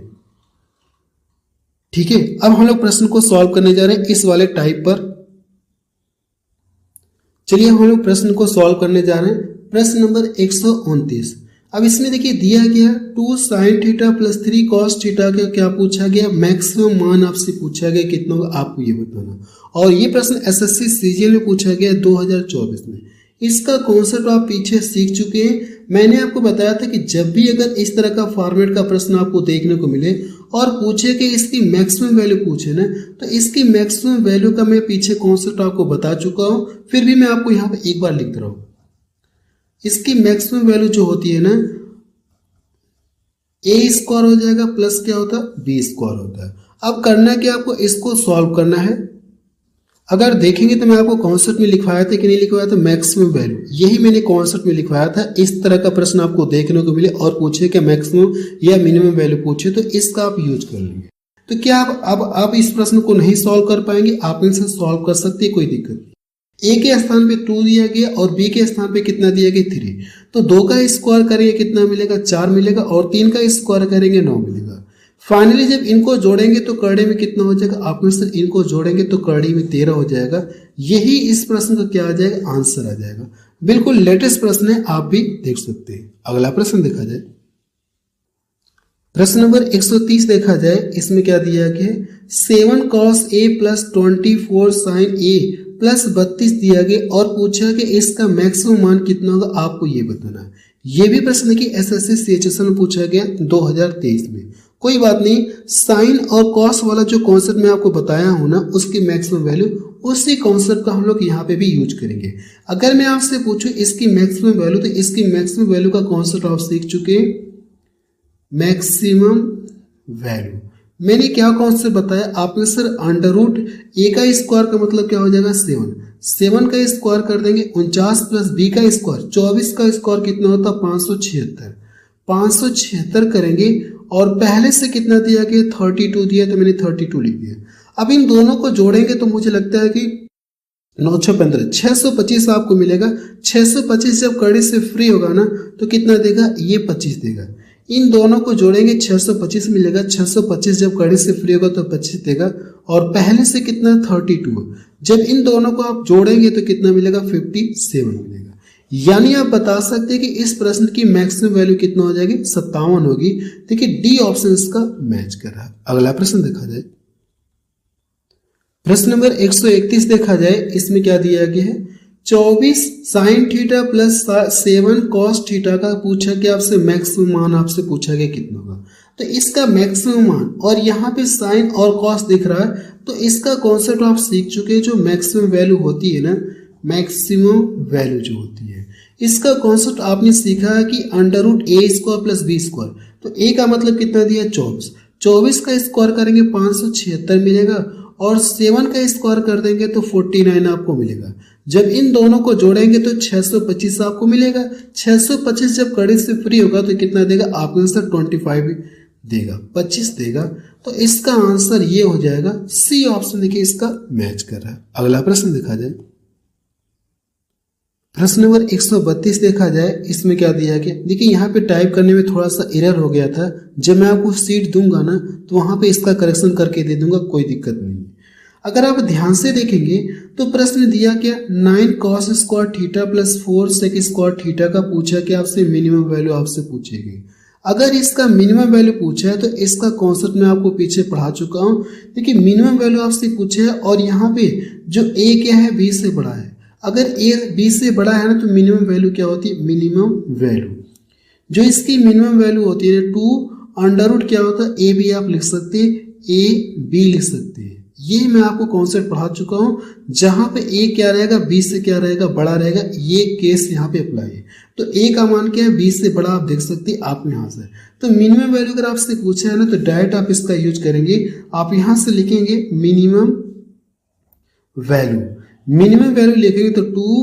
ठीक है, अब हम लोग प्रश्न को सॉल्व करने जा रहे हैं इस वाले टाइप पर। चलिए हम लोग प्रश्न को सॉल्व करने जा रहे हैं। प्रश्न नंबर 129। अब इसमें देखिए दिया गया 2 sin theta plus 3 cos theta का क्या पूछा गया, मैक्सिमम मान आपसे पूछा गया कितना होगा आपको ये बताना। और ये प्रश्न एसएससी सीजीएल में पूछा गया 2024 में। इसका कॉन्सेप्ट आप पीछे सीख चुके हैं। मैंने आपको बताया था कि जब भी अगर इस तरह का फॉर्मेट का प्रश्न आपको देखने को मिले और पूछे कि इसकी मैक्सिमम वैल्यू पूछे ना, तो इसकी मैक्सिमम वैल्यू का मैं पीछे कॉन्सेप्ट आपको बता चुका हूं, फिर भी मैं आपको यहाँ पे एक बार लिख रहा हूं। इसकी मैक्सिमम वैल्यू जो होती है ना, ए स्क्वायर हो जाएगा प्लस क्या होता है, बी स्क्वायर होता है। अब करना क्या, आपको इसको सॉल्व करना है। अगर देखेंगे तो मैं आपको कॉन्सेप्ट में लिखवाया था कि नहीं लिखवाया था, मैक्सिमम वैल्यू, यही मैंने कॉन्सेप्ट में लिखवाया था। इस तरह का प्रश्न आपको देखने को मिले और पूछे कि मैक्सिमम या मिनिमम वैल्यू पूछे, तो इसका आप यूज कर लेंगे। तो क्या आप इस प्रश्न को नहीं सॉल्व कर पाएंगे, आप इनसे सॉल्व कर सकते हैं, कोई दिक्कत नहीं। ए के स्थान पे 2 दिया गया और बी के स्थान पे कितना दिया गया, 3। तो 2 का स्क्वायर करेंगे कितना मिलेगा, 4 मिलेगा, और 3 का स्क्वायर करेंगे 9 मिलेगा। फाइनली जब इनको जोड़ेंगे तो करड़े में कितना हो जाएगा, आप में से इनको जोड़ेंगे तो करड़ी में 13 हो जाएगा। यही इस प्रश्न का क्या आ जाएगा, आंसर आ जाएगा। बिल्कुल लेटेस्ट प्रश्न है, आप भी देख सकते हैं। अगला प्रश्न देखा जाए, प्रश्न नंबर 130 देखा जाए। इसमें क्या दिया गया है, 7 cos a plus 24 sin a plus 32 दिया गया और पूछा कि इसका मैक्सिमम मान कितना होगा, आपको ये बताना है। ये भी प्रश्न की एसएससी सीएचएस में पूछा गया 2023 में। कोई बात नहीं, साइन और कॉस वाला जो कॉन्सेप्ट मैं आपको बताया हूं ना, उसकी मैक्सिमम वैल्यू, उसी कॉन्सेप्ट का हम लोग यहाँ पे भी यूज करेंगे। अगर मैं आपसे पूछूं इसकी मैक्सिमम वैल्यू, तो इसकी मैक्सिमम वैल्यू का कॉन्सेप्ट आप सीख चुके हैं। मैक्सिमम वैल्यू मैंने क्या कॉन्सेप्ट बताया आपने, सर अंडर रूट ए का स्क्वायर का मतलब क्या हो जाएगा, 7 का स्क्वायर कर देंगे 49 प्लस बी का स्क्वायर 24 का स्क्वायर कितना होता है, 576 करेंगे। और पहले से कितना दिया गया, 32 दिया, तो मैंने 32 लिख दिया। अब इन दोनों को जोड़ेंगे तो मुझे लगता है कि 9×15 625 आपको मिलेगा। 625 जब कड़ी से फ्री होगा ना, तो कितना देगा, ये 25 देगा। इन दोनों को जोड़ेंगे 625 मिलेगा। 625 जब कड़ी से फ्री होगा तो 25 देगा। और पहले से कितना, 32, जब इन दोनों को आप जोड़ेंगे तो कितना मिलेगा, 57 मिलेगा। यानी आप बता सकते हैं कि इस प्रश्न की मैक्सिमम वैल्यू कितना हो जाएगी, 57 होगी। देखिए डी ऑप्शन इसका मैच कर रहा है। अगला प्रश्न देखा जाए, प्रश्न नंबर 131 देखा जाए। इसमें क्या दिया गया है, 24 sin theta plus 7 cos theta का पूछा गया आपसे, मैक्सिमम मान आपसे पूछा गया कितना होगा। तो इसका मैक्सिमम मान, और यहाँ पे साइन और कॉस दिख रहा है, तो इसका कॉन्सेप्ट आप सीख चुके हैं। जो मैक्सिमम वैल्यू होती है ना, मैक्सिमम वैल्यू जो होती है, इसका कॉन्सेप्ट आपने सीखा है कि अंडर रूट ए स्क्वायर प्लस बी स्क्वायर। तो ए का मतलब कितना दिया, 24 का स्क्वायर करेंगे 576 मिलेगा, और 7 का स्क्वायर कर देंगे तो 49 आपको मिलेगा। जब इन दोनों को जोड़ेंगे तो 625 आपको मिलेगा। 625 जब कड़ी से फ्री होगा तो कितना देगा, आपका आंसर 25 देगा, 25 देगा। तो इसका आंसर ये हो जाएगा, सी ऑप्शन देखिए इसका मैच कर रहा है। अगला प्रश्न देखा जाए, प्रश्न नंबर 132 देखा जाए। इसमें क्या दिया गया, देखिए यहाँ पे टाइप करने में थोड़ा सा एरर हो गया था। जब मैं आपको सीट दूंगा ना, तो वहां पे इसका करेक्शन करके दे दूंगा, कोई दिक्कत नहीं। अगर आप ध्यान से देखेंगे तो प्रश्न दिया क्या, 9 cos square theta plus 4 sec square theta का पूछा कि आपसे मिनिमम वैल्यू आपसे पूछेगी। अगर इसका मिनिमम वैल्यू पूछा है तो इसका कॉन्सेप्ट मैं आपको पीछे पढ़ा चुका हूं। देखिए मिनिमम वैल्यू आपसे पूछे है, और यहाँ पे जो ए क्या है, बी से बड़ा है। अगर ए बी से बड़ा है ना तो मिनिमम वैल्यू क्या होती है, मिनिमम वैल्यू। जो इसकी मिनिमम वैल्यू होती है 2 अंडर रूट क्या होता है, ए बी आप लिख सकते हैं, ए बी लिख सकते हैं। ये मैं आपको कॉन्सेप्ट पढ़ा चुका हूँ। जहां पे ए क्या रहेगा, बी से क्या रहेगा, बड़ा रहेगा, ये केस यहाँ पे अप्लाई है। तो ए का मान क्या है, बी से बड़ा आप देख सकते हैं आप यहाँ से। तो मिनिमम वैल्यू अगर आपसे पूछा है ना तो डायरेक्ट आप इसका यूज करेंगे। आप यहाँ से लिखेंगे मिनिमम वैल्यू। मिनिमम वैल्यू लिखेंगे तो 2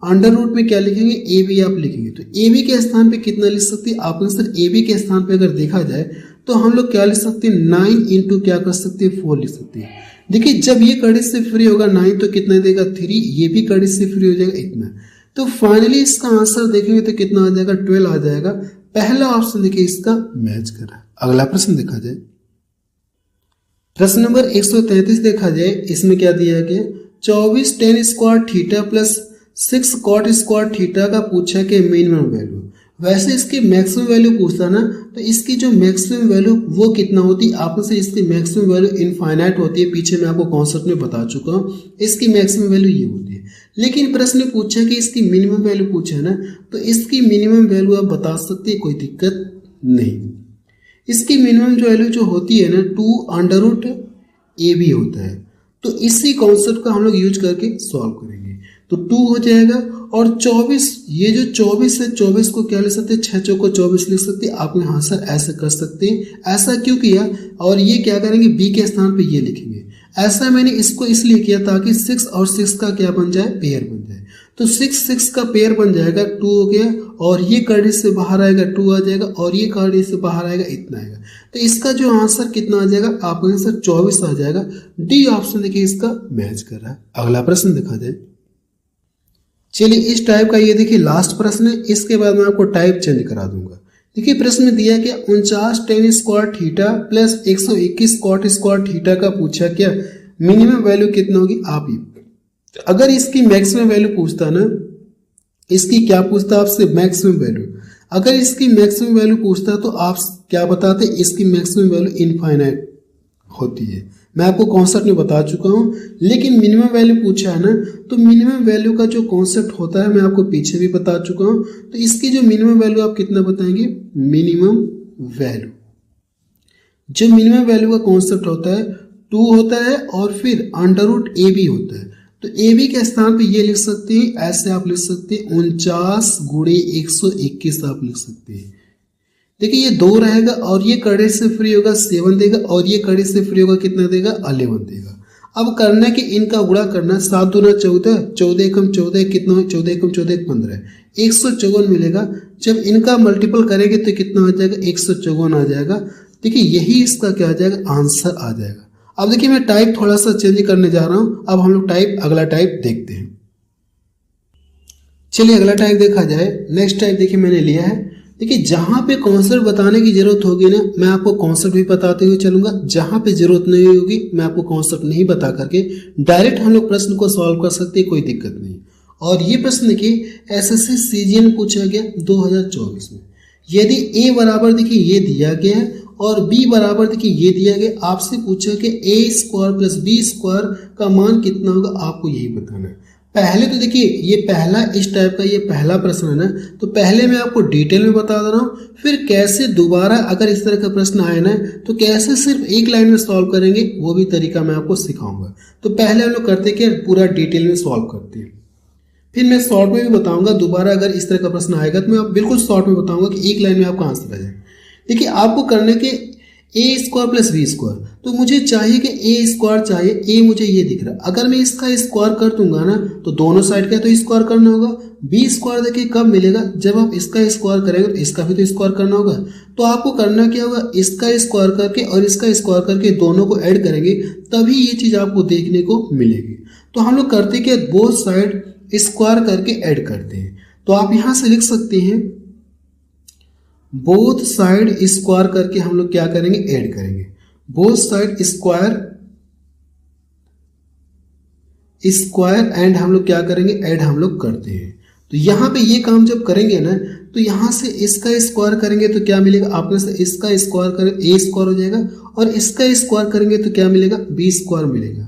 अंडर रूट में क्या लिखेंगे, ए बी आप लिखेंगे। तो ए बी के स्थान पे कितना लिख सकते हैं आप, सर ए बी के स्थान पे अगर देखा जाए तो हम लोग क्या लिख सकते हैं, 9 इंटू क्या कर सकते हैं, 4 लिख सकते हैं। देखिए जब ये कड़ी से फ्री होगा 9 तो कितना देगा 3, ये भी कड़ी से फ्री हो जाएगा इतना। तो फाइनली इसका आंसर देखेंगे तो कितना आ जाएगा, 12 आ जाएगा। पहला ऑप्शन देखिए इसका मैच कर रहा है। अगला प्रश्न देखा जाए, प्रश्न नंबर 133 देखा जाए, इसमें क्या दिया गया, 24 tan square theta plus 6 cot square theta का पूछा कि मिनिमम वैल्यू। वैसे इसकी मैक्सिमम वैल्यू पूछता ना तो इसकी जो मैक्सिमम वैल्यू वो कितना होती है, आप से इसकी मैक्सिमम वैल्यू इनफाइनाइट होती है। पीछे मैं आपको कॉन्सेप्ट में बता चुका हूँ, इसकी मैक्सिमम वैल्यू ये होती है। लेकिन प्रश्न पूछा कि इसकी मिनिमम वैल्यू पूछा है ना, तो इसकी मिनिमम वैल्यू आप बता सकते हैं, कोई दिक्कत नहीं। इसकी मिनिमम जो वैल्यू जो होती है ना 2 अंडर रूट ए बी होता है। तो इसी कॉन्सेप्ट का हम लोग यूज करके सॉल्व करेंगे। तो 2 हो जाएगा और 24, ये जो 24 है 24 को क्या लिख सकते हैं, 6 चौको 24 लिख सकते हैं। आप यहाँ सर ऐसे कर सकते हैं। ऐसा क्यों किया, और ये क्या करेंगे बी के स्थान पे ये लिखेंगे। ऐसा मैंने इसको इसलिए किया ताकि 6 और 6 का क्या बन जाए, पेयर बन जाए। तो 6 का पेयर बन जाएगा, 2 हो गया, और ये कड़ी से बाहर आएगा 2 आ जाएगा, और ये कड़ी से बाहर आएगा इतना आएगा। तो इसका जो आंसर कितना आ जाएगा, आपका आंसर 24 आ जाएगा। डी ऑप्शन देखिए इसका मैच कर रहा है। अगला प्रश्न देखा जाए, चलिए इस टाइप का ये देखिए लास्ट प्रश्न है, इसके बाद मैं आपको टाइप चेंज करा दूंगा। देखिए प्रश्न में दिया क्या, 49 tan square theta plus 121 cot square theta का पूछा क्या, मिनिमम वैल्यू कितना होगी। आप ही अगर इसकी मैक्सिमम वैल्यू पूछता ना, इसकी क्या पूछता आपसे, मैक्सिमम वैल्यू। अगर इसकी मैक्सिमम वैल्यू पूछता तो आप क्या बताते, इसकी मैक्सिमम वैल्यू इनफाइनाइट होती है। मैं आपको कॉन्सेप्ट में बता चुका हूँ। लेकिन मिनिमम वैल्यू पूछा है ना, तो मिनिमम वैल्यू का जो कॉन्सेप्ट होता है मैं आपको पीछे भी बता चुका हूँ। तो इसकी जो मिनिमम वैल्यू आप कितना बताएंगे, मिनिमम वैल्यू। जो मिनिमम वैल्यू का कॉन्सेप्ट होता है 2 होता है और फिर अंडर रूट ए बी होता है। तो ए बी के स्थान पे ये लिख सकते हैं, ऐसे आप लिख सकते हैं 49 गुणे 121 आप लिख सकते हैं। देखिए ये 2 रहेगा और ये कड़ी से फ्री होगा 7 देगा, और ये कड़ी से फ्री होगा कितना देगा, 11 देगा। अब करना कि इनका गुणा करना, 7 दूना 14, 14 एकम 14 कितना है, 14 एकम 14 15, 154 मिलेगा। जब इनका मल्टीपल करेंगे तो कितना आ जाएगा, 154 आ जाएगा। देखिए यही इसका क्या आ जाएगा, आंसर आ जाएगा। अब देखिए मैं टाइप थोड़ा सा चेंज करने जा रहा हूं। अब हम लोग अगला टाइप देखते हैं। चलिए अगला टाइप देखा जाए। नेक्स्ट टाइप देखिए मैंने लिया है। देखिए जहां पे कॉन्सेप्ट बताने की जरूरत होगी ना, मैं आपको कॉन्सेप्ट भी बताते हुए चलूंगा। जहां पे जरूरत नहीं होगी मैं आपको कॉन्सेप्ट नहीं बता करके डायरेक्ट हम लोग प्रश्न को सॉल्व कर सकते हैं, कोई दिक्कत नहीं। और ये प्रश्न देखिए एसएससी सीजीएल पूछा गया 2024 में। यदि ए बराबर देखिए ये दिया गया है और बी बराबर देखिए ये दिया गया, आपसे पूछा कि ए स्क्वायर प्लस बी स्क्वायर का मान कितना होगा, आपको यही बताना है। पहले तो देखिए ये पहला इस टाइप का ये पहला प्रश्न है ना, तो पहले मैं आपको डिटेल में बता दे रहा हूँ, फिर कैसे दोबारा अगर इस तरह का प्रश्न आए ना तो कैसे सिर्फ एक लाइन में सॉल्व करेंगे वो भी तरीका मैं आपको सिखाऊंगा। तो पहले हम लोग करते क्या, पूरा डिटेल में सॉल्व करते हैं, फिर मैं शॉर्ट में भी बताऊंगा। दोबारा अगर इस तरह का प्रश्न आएगा तो मैं बिल्कुल शॉर्ट में बताऊंगा कि एक लाइन में आपका आंसर आ जाए। देखिए आपको करने के ए स्क्वायर प्लस बी स्क्वायर, तो मुझे चाहिए कि ए स्क्वायर चाहिए, ए मुझे ये दिख रहा है। अगर मैं इसका स्क्वायर कर दूंगा ना तो दोनों साइड का तो स्क्वायर करना होगा। बी स्क्वायर देखिए कब मिलेगा, जब आप इसका स्क्वायर करेंगे तो इसका भी तो स्क्वायर करना होगा। तो आपको करना क्या होगा, इसका स्क्वायर करके और इसका स्क्वायर करके दोनों को ऐड करेंगे, तभी ये चीज आपको देखने को मिलेगी। तो हम लोग करते क्या, बोथ साइड स्क्वायर करके ऐड करते हैं। तो आप यहां से लिख सकते हैं बोथ साइड स्क्वायर करके हम लोग क्या करेंगे, ऐड करेंगे। बोथ साइड स्क्वायर एंड हम लोग क्या करेंगे, ऐड हम लोग करते हैं। तो यहां पे ये काम जब करेंगे ना तो यहां से इसका स्क्वायर करेंगे तो क्या मिलेगा, आपने से इसका स्क्वायर करें ए स्क्वायर हो जाएगा, और इसका स्क्वायर करेंगे तो क्या मिलेगा, बी स्क्वायर मिलेगा।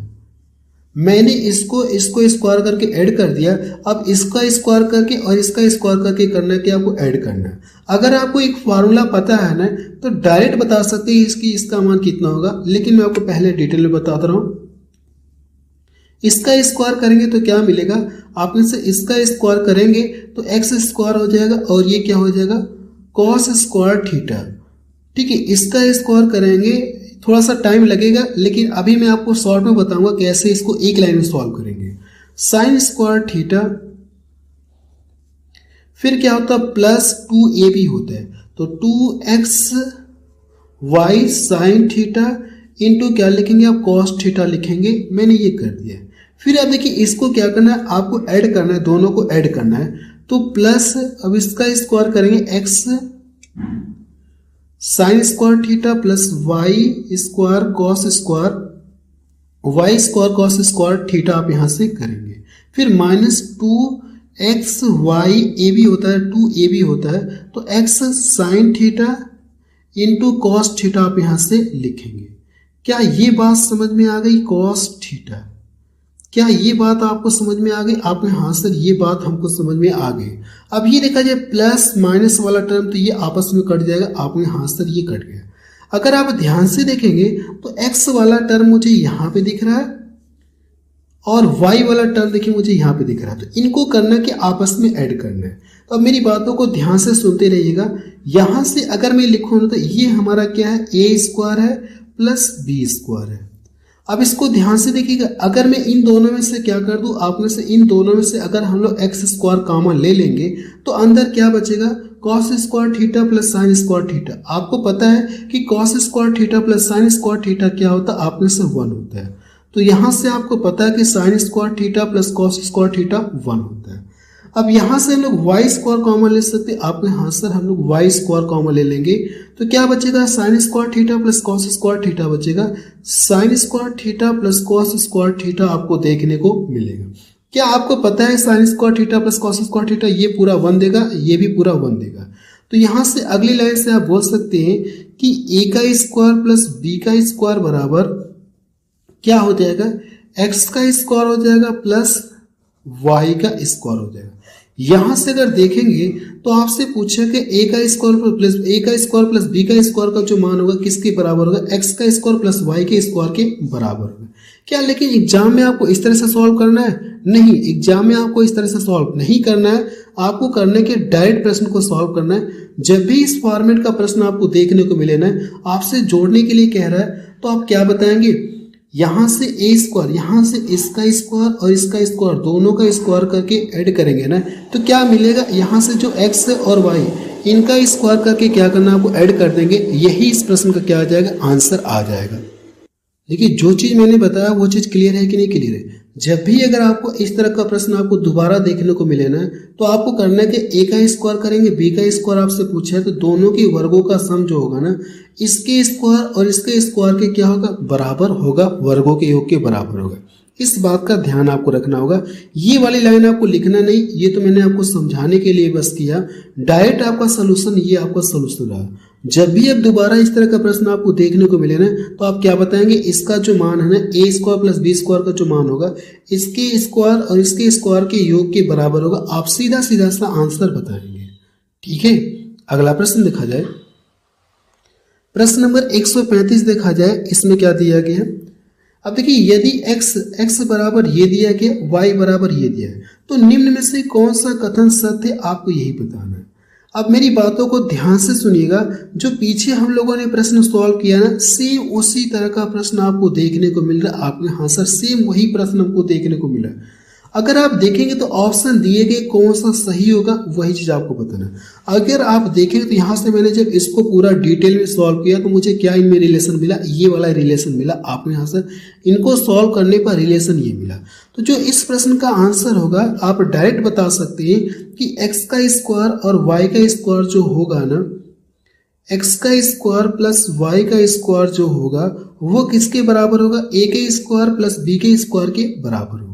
मैंने इसको स्क्वायर करके ऐड कर दिया। अब इसका स्क्वायर करके और इसका स्क्वायर करके करना है कि आपको ऐड करना है। अगर आपको एक फार्मूला पता है ना तो डायरेक्ट बता सकते हैं इसका मान कितना होगा, लेकिन मैं आपको पहले डिटेल में बताता रहा हूँ। इसका स्क्वायर करेंगे तो क्या मिलेगा, आप में से इसका स्क्वायर करेंगे तो एक्स स्क्वायर हो जाएगा और ये क्या हो जाएगा कॉस स्क्वायर थीटा। ठीक है, इसका स्क्वायर करेंगे, थोड़ा सा टाइम लगेगा लेकिन अभी मैं आपको शॉर्ट में बताऊंगा कैसे इसको एक लाइन में सॉल्व करेंगे। साइन स्क्वायर थीटा, फिर क्या होता है प्लस 2ab होता है, तो 2x y sine theta into क्या लिखेंगे आप कॉस थीटा लिखेंगे। मैंने ये कर दिया। फिर अब देखिए इसको क्या करना है, आपको ऐड करना है, दोनों को ऐड करना है। तो प्लस अब इसका स्क्वायर करेंगे x sign square theta plus y square cos square theta आप यहां से करेंगे। फिर minus 2x y A B होता है, 2ab होता है, तो x sine theta into cos theta आप यहां से लिखेंगे। क्या ये बात समझ में आ गई, कॉस थीटा? क्या ये बात आपको समझ में आ गई? आपने हाँ सर ये बात हमको समझ में आ गई। अब ये देखा जाए प्लस माइनस वाला टर्म तो ये आपस में कट जाएगा। आपने हाँ सर ये कट गया। अगर आप ध्यान से देखेंगे तो x वाला टर्म मुझे यहाँ पे दिख रहा है और y वाला टर्म देखिए मुझे यहाँ पे दिख रहा है। तो इनको करना कि आपस में ऐड करना है। तो अब मेरी बातों को ध्यान से सुनते रहिएगा। यहाँ से अगर मैं लिखूँ ना तो ये हमारा क्या है, a स्क्वायर है प्लस b स्क्वायर है। अब इसको ध्यान से देखिएगा, अगर मैं इन दोनों में से क्या कर दूं, आप में से इन दोनों में से अगर हम लोग एक्स स्क्वायर कॉमन ले लेंगे तो अंदर क्या बचेगा, cos square theta plus sine square theta. आपको पता है कि cos square theta plus sine square theta क्या होता है, आप में से 1 होता है। तो यहां से आपको पता है कि sign square theta plus cos square theta 1 होता है। अब यहां से हम लोग वाई स्क्वायर कॉमन ले सकते हैं। आपने हाँ सर हम लोग वाई स्क्वायर कॉमन ले लेंगे तो क्या बचेगा, sine square theta plus cos square theta बचेगा। Sine square theta plus cos square theta आपको देखने को मिलेगा। क्या आपको पता है sine square theta plus cos square theta ये पूरा 1 देगा, ये भी पूरा 1 देगा। तो यहां से अगली लाइन से आप बोल सकते हैं कि a का स्क्वायर प्लस b का स्क्वायर बराबर क्या हो जाएगा, x का स्क्वायर हो जाएगा प्लस y का स्क्वायर हो जाएगा। यहां से अगर देखेंगे तो आपसे पूछा कि a का स्क्वायर प्लस b का स्क्वायर का जो मान होगा किसके बराबर होगा, x का स्क्वायर प्लस y के स्क्वायर के बराबर होगा। क्या लेकिन एग्जाम में आपको इस तरह से सॉल्व करना है? नहीं, एग्जाम में आपको इस तरह से सॉल्व नहीं करना है। आपको करने के डायरेक्ट प्रश्न को सॉल्व करना है। जब भी इस फॉर्मेट का प्रश्न आपको देखने को मिले ना, आपसे जोड़ने के लिए कह रहा है तो आप क्या बताएंगे, यहां से a स्क्वायर, यहां से इसका स्क्वायर और इसका स्क्वायर दोनों का स्क्वायर करके ऐड करेंगे ना तो क्या मिलेगा, यहां से जो x और y इनका स्क्वायर करके क्या करना आपको ऐड कर देंगे। यही इस प्रश्न का क्या आ जाएगा, आंसर आ जाएगा। देखिए जो चीज मैंने बताया वो चीज क्लियर है कि नहीं क्लियर है। जब भी अगर आपको इस तरह का प्रश्न आपको दोबारा देखने को मिले ना तो आपको करना है कि a का स्क्वायर करेंगे, b का स्क्वायर आपसे पूछा है तो दोनों के वर्गों का सम जो होगा ना इसके स्क्वायर और इसके स्क्वायर के क्या होगा, बराबर होगा, वर्गों के योग के बराबर होगा। इस बात का ध्यान आपको रखना होगा। ये वाली लाइन आपको लिखना नहीं, ये तो मैंने आपको समझाने के लिए बस किया। डायरेक्ट आपका सोल्यूशन ये आपका सोल्यूशन रहा। जब भी अब दोबारा इस तरह का प्रश्न आपको देखने को मिले ना तो आप क्या बताएंगे, इसका जो मान है ना a square plus b square का जो मान होगा इसके स्क्वायर और इसके स्क्वायर के योग के बराबर होगा। आप सीधा सीधा सा आंसर बताएंगे। ठीक है, अगला प्रश्न देखा जाए। प्रश्न नंबर 135 देखा जाए, इसमें क्या दिया गया है। अब देखिए यदि x बराबर ये दिया गया, y बराबर ये दिया है तो निम्न में से कौन सा कथन सत्य है, आपको यही बताना है। अब मेरी बातों को ध्यान से सुनिएगा। जो पीछे हम लोगों ने प्रश्न सॉल्व किया ना सेम उसी तरह का प्रश्न आपको देखने को मिल रहा है। आपने हाँ सर सेम वही प्रश्न हमको देखने को मिला। अगर आप देखेंगे तो ऑप्शन दिए गए कौन सा सही होगा वही चीज आपको बताना है। अगर आप देखेंगे तो यहाँ से मैंने जब इसको पूरा डिटेल में सॉल्व किया तो मुझे क्या इनमें रिलेशन मिला, ये वाला रिलेशन मिला। आपने यहाँ से इनको सॉल्व करने पर रिलेशन ये मिला। तो जो इस प्रश्न का आंसर होगा आप डायरेक्ट बता सकते हैं कि x का स्क्वायर और y का स्क्वायर जो होगा ना, x का स्क्वायर प्लस y का स्क्वायर जो होगा वो किसके बराबर होगा, a के स्क्वायर प्लस b के स्क्वायर के बराबर होगा।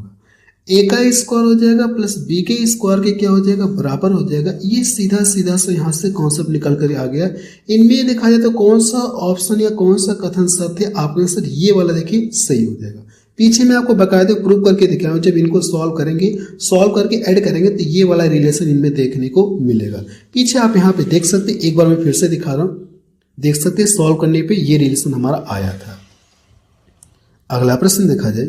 a का स्क्वायर हो जाएगा प्लस b के स्क्वायर के क्या हो जाएगा, बराबर हो जाएगा। ये सीधा सीधा से यहाँ से कॉन्सेप्ट निकल कर आ गया। इनमें देखा जाए तो कौन सा ऑप्शन या कौन सा कथन सत्य है, आपने सर ये वाला देखिए सही हो जाएगा। पीछे मैं आपको बकायदे प्रूव करके दिखाया हूँ, जब इनको सॉल्व करेंगे, सॉल्व करके ऐड करेंगे तो ये वाला रिलेशन इनमें देखने को मिलेगा। पीछे आप यहाँ पे देख सकते हैं, एक बार मैं फिर से दिखा रहा हूँ, देख सकते हैं सॉल्व करने पे ये रिलेशन हमारा आया था। अगला प्रश्न देखा जाए,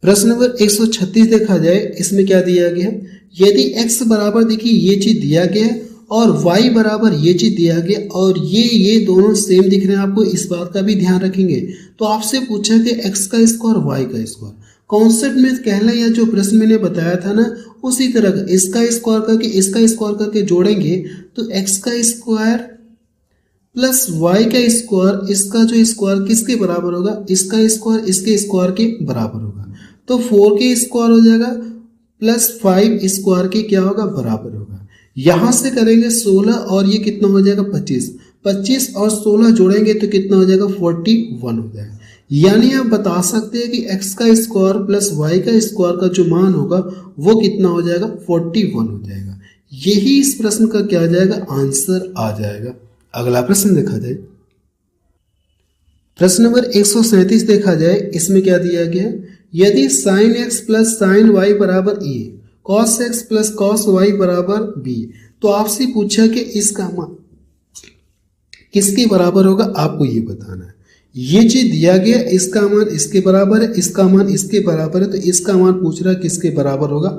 प्रश्न नंबर 136 देखा जाए, इसमें क्या दिया गया है, यदि x बराबर देखिए ये चीज दिया गया है और y बराबर ये चीज दिया गया और ये दोनों सेम दिख रहे हैं, आपको इस बात का भी ध्यान रखेंगे। तो आपसे पूछा कि x का स्क्वायर y का स्क्वायर, कॉन्सेप्ट में कहना या जो प्रश्न मैंने बताया था ना उसी तरह का इसका स्क्वायर करके इसका स्क्वायर करके जोड़ेंगे तो x का स्क्वायर प्लस y का स्क्वायर, इसका जो स्क्वायर किसके बराबर होगा, इसका स्क्वायर इसके स्क्वायर के बराबर होगा। तो 4 के स्क्वायर हो जाएगा प्लस 5 स्क्वायर के क्या होगा, बराबर होगा। यहां से करेंगे 16 और ये कितना हो जाएगा 25, 25 और 16 जोड़ेंगे तो कितना हो जाएगा 41 हो जाएगा। यानी आप बता सकते हैं कि x का स्क्वायर प्लस y का स्क्वायर का जो मान होगा वो कितना हो जाएगा 41 हो जाएगा। यही इस प्रश्न का क्या आ जाएगा, आंसर आ जाएगा। अगला प्रश्न देखा जाए, प्रश्न नंबर 137 देखा जाए, इसमें क्या दिया गया, यदि sin x plus sin y बराबर a, cos x plus cos y बराबर b, तो आपसे पूछा कि इसका मान किसके बराबर होगा, आपको ये बताना है। ये चीज दिया गया, इसका मान इसके बराबर है, इसका मान इसके बराबर है, तो इसका मान पूछ रहा है किसके बराबर होगा,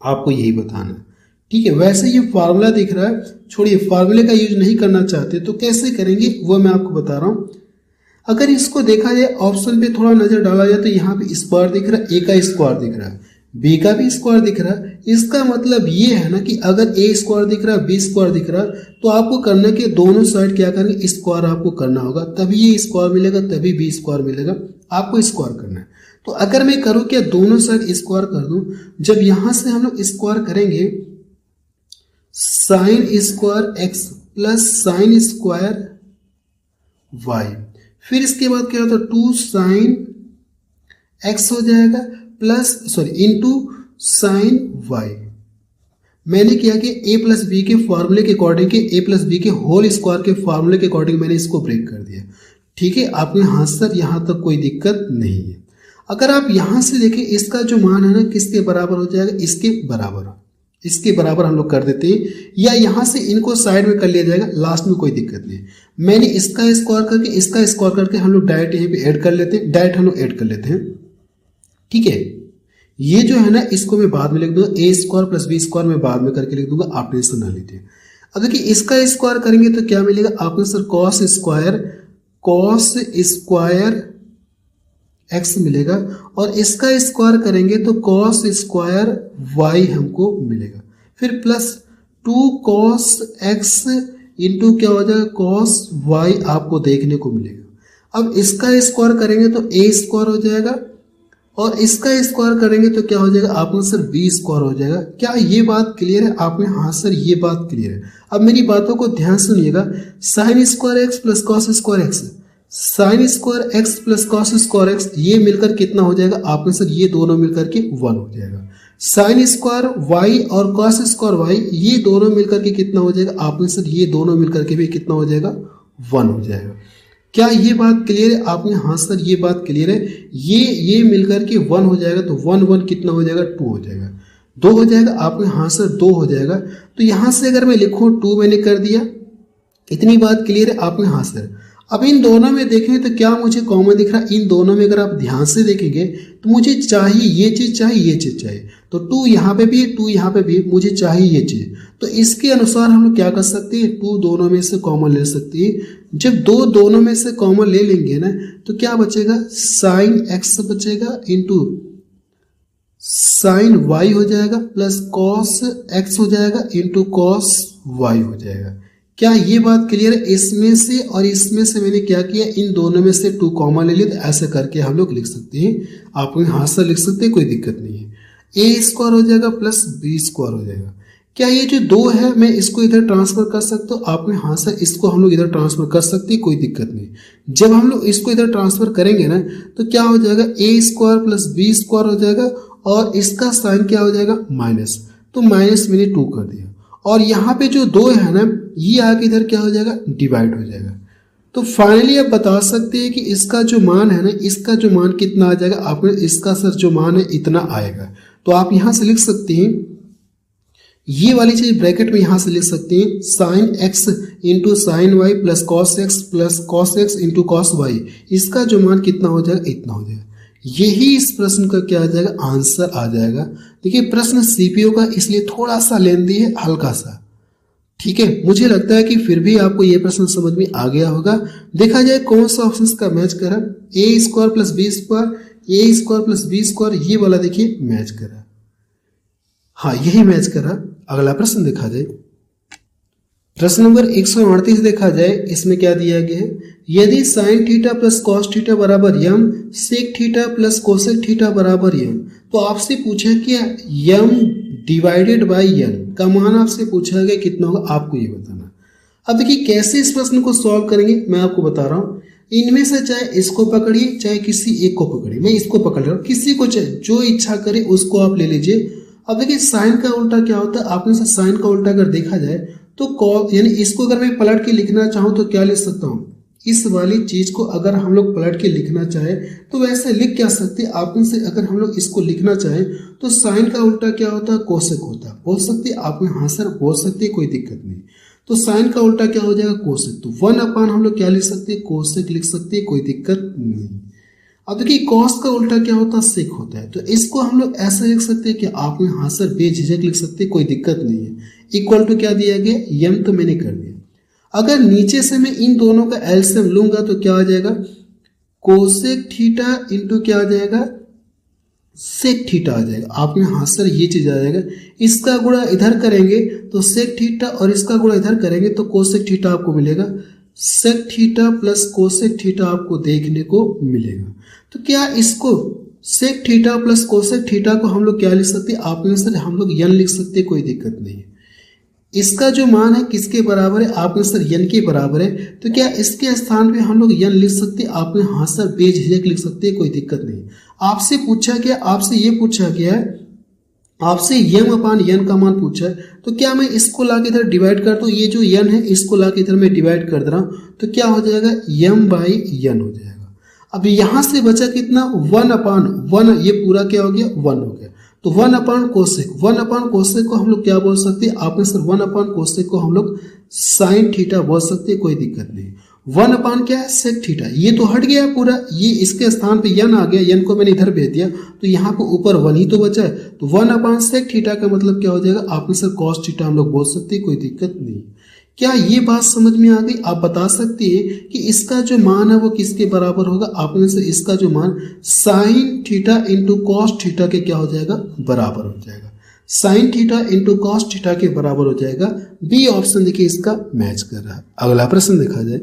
आपको यही बताना है। ठीक है, वैसे ये फार्मूला दिख रहा है, छोड़िए फार्मूले का यूज नहीं करना चाहते तो कैसे करेंगे वो मैं आपको बता रहा हूं। अगर इसको देखा जाए ऑप्शन पे थोड़ा नजर डाला जाए तो यहाँ पे स्क्वायर दिख रहा है, ए का स्क्वायर दिख रहा है, बी का भी स्क्वायर दिख रहा है। इसका मतलब ये है ना कि अगर ए स्क्वायर दिख रहा है, बी स्क्वायर दिख रहा है, तो आपको करना कि दोनों साइड क्या करेंगे, स्क्वायर आपको करना होगा, तभी ये स्क्वायर मिलेगा, तभी बी स्क्वायर मिलेगा, आपको स्क्वायर करना है। तो अगर मैं करूँ क्या, दोनों साइड स्क्वायर कर दूं, जब यहां से हम लोग स्क्वायर करेंगे sine square x plus sine square y, फिर इसके बाद क्या होता है 2 साइन एक्स हो जाएगा प्लस इनटू साइन वाई। मैंने किया कि a प्लस बी के फॉर्मूले के अकॉर्डिंग के a प्लस बी के होल स्क्वायर के फॉर्मूले के अकॉर्डिंग मैंने इसको ब्रेक कर दिया। ठीक है, आपने हाँ सर यहां तक कोई दिक्कत नहीं है। अगर आप यहां से देखें इसका जो मान है ना किसके बराबर हो जाएगा, इसके बराबर, इसके बराबर हम लोग कर देते हैं, या यहां से इनको साइड में कर लिया जाएगा, लास्ट में कोई दिक्कत नहीं। मैंने इसका स्क्वायर करके इसका स्क्वायर करके हम लोग डायरेक्ट यहीं पे ऐड कर लेते हैं, डायरेक्ट हम लोग ऐड कर लेते हैं। ठीक है, ये जो है ना इसको मैं बाद में लिख दूंगा, ए स्क्वायर प्लस बी स्क्वायर मैं बाद में करके लिख दूंगा, आपने इसको ना लीजिए। अब देखिए इसका स्क्वायर करेंगे तो क्या मिलेगा, आपने सर कॉस स्क्वायर एक्स मिलेगा, और इसका स्क्वायर करेंगे तो कॉस स्क्वायर वाई हमको मिलेगा, फिर प्लस 2 कॉस एक्स इंटू क्या हो जाएगा कॉस वाई आपको देखने को मिलेगा। अब इसका स्क्वायर करेंगे तो ए स्क्वायर हो जाएगा, और इसका स्क्वायर करेंगे तो क्या हो जाएगा, आपको सर बी स्क्वायर हो जाएगा। क्या ये बात क्लियर है, आपने हाँ सर ये बात क्लियर है। अब मेरी बातों को ध्यान सुनिएगा, sign square x plus cos square x, sign square x plus cos square x, ये मिलकर कितना हो जाएगा, आपने सर ये दोनों मिलकर के 1 हो जाएगा। साइन स्क्वायर वाई और कॉस स्क्वायर वाई, ये दोनों मिलकर के कितना हो जाएगा, आपने सर ये दोनों मिलकर के भी कितना हो जाएगा 1 हो जाएगा। क्या ये बात क्लियर है, आपने हाँ सर ये बात क्लियर है। ये मिलकर के 1 हो जाएगा, तो 1 1 कितना हो जाएगा 2 हो जाएगा, 2 हो जाएगा, आपने हाँ सर 2 हो जाएगा। तो यहां से अगर मैं लिखूं 2 मैंने कर दिया, इतनी बात क्लियर है, आपने हाँ सर। अब इन दोनों में देखेंगे तो क्या मुझे कॉमन दिख रहा है, इन दोनों में अगर आप ध्यान से देखेंगे तो मुझे चाहिए ये चीज चाहिए, ये चीज चाहिए, तो 2 यहाँ पे भी है, 2 यहाँ पे भी है, मुझे चाहिए ये चीज। तो इसके अनुसार हम लोग क्या कर सकते हैं, 2 दोनों में से कॉमन ले सकते हैं। जब 2 दोनों में से कॉमन ले लेंगे ना तो क्या बचेगा, साइन एक्स बचेगा इंटू साइन वाई हो जाएगा, प्लस कॉस एक्स हो जाएगा इंटू कॉस वाई हो जाएगा। क्या ये बात क्लियर है। इसमें से और इसमें से मैंने क्या किया, इन दोनों में से 2 कॉमन ले लिया, तो ऐसे करके हम लोग लिख सकते हैं। आप हाथ से लिख सकते हैं, कोई दिक्कत नहीं है। ए स्क्वायर हो जाएगा प्लस बी स्क्वायर हो जाएगा। क्या ये जो 2 है मैं इसको इधर ट्रांसफर कर सकता हूँ, आपने हाँ सर इसको हम लोग इधर ट्रांसफर कर सकते हैं, कोई दिक्कत नहीं। जब हम लोग इसको इधर ट्रांसफर करेंगे ना तो क्या हो जाएगा, ए स्क्वायर प्लस बी स्क्वायर हो जाएगा, और इसका साइन क्या हो जाएगा माइनस, तो माइनस मैंने 2 कर दिया। और यहाँ पे जो 2 है ना ये आके इधर क्या हो जाएगा, डिवाइड हो जाएगा। तो फाइनली आप बता सकते हैं कि इसका जो मान है ना, इसका जो मान कितना आ जाएगा, आपने इसका सर जो मान है इतना आएगा। तो आप यहाँ से लिख सकते हैं, ये वाली चीज ब्रैकेट में यहाँ से लिख सकते हैं sine x into sine y plus cos x into cos y. इसका जो मान कितना हो जाएगा, इतना हो जाएगा। यही इस प्रश्न का क्या आ जाएगा, आंसर आ जाएगा। देखिए प्रश्न सीपीओ का इसलिए थोड़ा सा लेंदी है, हल्का सा, ठीक है। मुझे लगता है कि फिर भी आपको ये प्रश्न समझ में आ गया होगा। देखा जाए कौन सा ऑप्शन का मैच करा, ए स्क्वायर प्लस बी स्क्वायर, ए स्क्वायर प्लस बी स्क्वायर, ये वाला देखिए मैच करा, हाँ यही मैच करा। अगला प्रश्न देखा जाए, प्रश्न नंबर 138 देखा जाए, इसमें क्या दिया गया है, यदि sine theta plus cos theta बराबर यम, sec theta plus cosec theta बराबर यम, तो आपसे पूछा क्या यम डिवाइडेड बाय यन का मान आपसे पूछा गया कितना होगा, आपको ये बताना। अब देखिए कैसे इस प्रश्न को सॉल्व करेंगे मैं आपको बता रहा हूँ। इनमें से चाहे इसको पकड़िए चाहे किसी एक को पकड़िए, मैं इसको पकड़ रहा हूँ, किसी को चाहे जो इच्छा करे उसको आप ले लीजिए। अब देखिए साइन का उल्टा क्या होता है, आपने से साइन का उल्टा अगर देखा जाए तो कॉस, यानी इसको अगर मैं पलट के लिखना चाहूँ तो क्या लिख सकता हूँ, इस वाली चीज को अगर हम लोग पलट के लिखना चाहे तो वैसे लिख क्या सकते हैं, आपने से अगर हम लोग इसको लिखना चाहे तो साइन का उल्टा क्या होता है, कोसेक होता है। बोल सकते आपने, हाँ सर बोल सकते, कोई दिक्कत नहीं। तो साइन का उल्टा क्या हो जाएगा, कोसेक। तो 1/, हम लोग क्या लिख सकते हैं, कोसेक लिख सकते हैं, कोई दिक्कत नहीं। अब देखिए कॉस का उल्टा क्या होता है, सेक होता है। तो इसको हम लोग ऐसा लिख सकते हैं कि आपने, हाँ सर बेझिझक लिख सकते हैं, कोई दिक्कत नहीं है। इक्वल टू क्या दिया गया, यम, तो मैंने कर दिया। अगर नीचे से मैं इन दोनों का एलसीएम लूंगा तो क्या आ जाएगा, कोसेक थीटा इंटू क्या आ जाएगा, सेक थीटा आ जाएगा। आपने, हाँ सर ये चीज आ जाएगा। इसका गुणा इधर करेंगे तो सेक थीटा, और इसका गुणा इधर करेंगे तो कोसेक थीटा आपको मिलेगा। Sec theta plus cosec theta आपको देखने को मिलेगा। तो क्या इसको sec theta plus cosec theta को हम लोग क्या लिख सकते हैं, आपने सर हम लोग यन लिख सकते हैं, कोई दिक्कत नहीं है। इसका जो मान है किसके बराबर है, आपने सर यन के बराबर है। तो क्या इसके स्थान पे हम लोग यन लिख सकते हैं, आपने, हाँ सर बेझिझक लिख सकते हैं, कोई दिक्कत नहीं। आपसे पूछा गया, आपसे ये पूछा गया है, आपसे यम/यन का मान पूछा है। तो क्या मैं इसको लाके इधर डिवाइड कर दूं, ये जो यन है इसको लाके इधर मैं डिवाइड कर दे रहा हूं, तो क्या हो जाएगा, यम/यन हो जाएगा। अब यहां से बचा कितना, 1/1, ये पूरा क्या हो गया, 1 हो गया। तो 1/कोसेक, 1/कोसेक को हम लोग क्या बोल सकते हैं, आपने सर 1/कोसेक को हम लोग साइन थीटा बोल सकते हैं, कोई दिक्कत नहीं। 1/ क्या है, सेक थीटा, ये तो हट गया पूरा, ये इसके स्थान पे यन आ गया, यन को मैंने इधर भेज दिया तो यहाँ पे ऊपर 1 ही तो बचा है। तो 1/सेक थीटा का मतलब क्या हो जाएगा, आपने सर कॉस थीटा हम लोग बोल सकते हैं, कोई दिक्कत नहीं। क्या ये बात समझ में आ गई, आप बता सकते हैं कि इसका जो मान है वो किसके बराबर होगा, आपने से इसका जो मान sine theta into cos theta के क्या हो जाएगा, बराबर हो जाएगा। Sine theta into cos theta के बराबर हो जाएगा। बी ऑप्शन देखिए इसका मैच कर रहा है। अगला प्रश्न देखा जाए,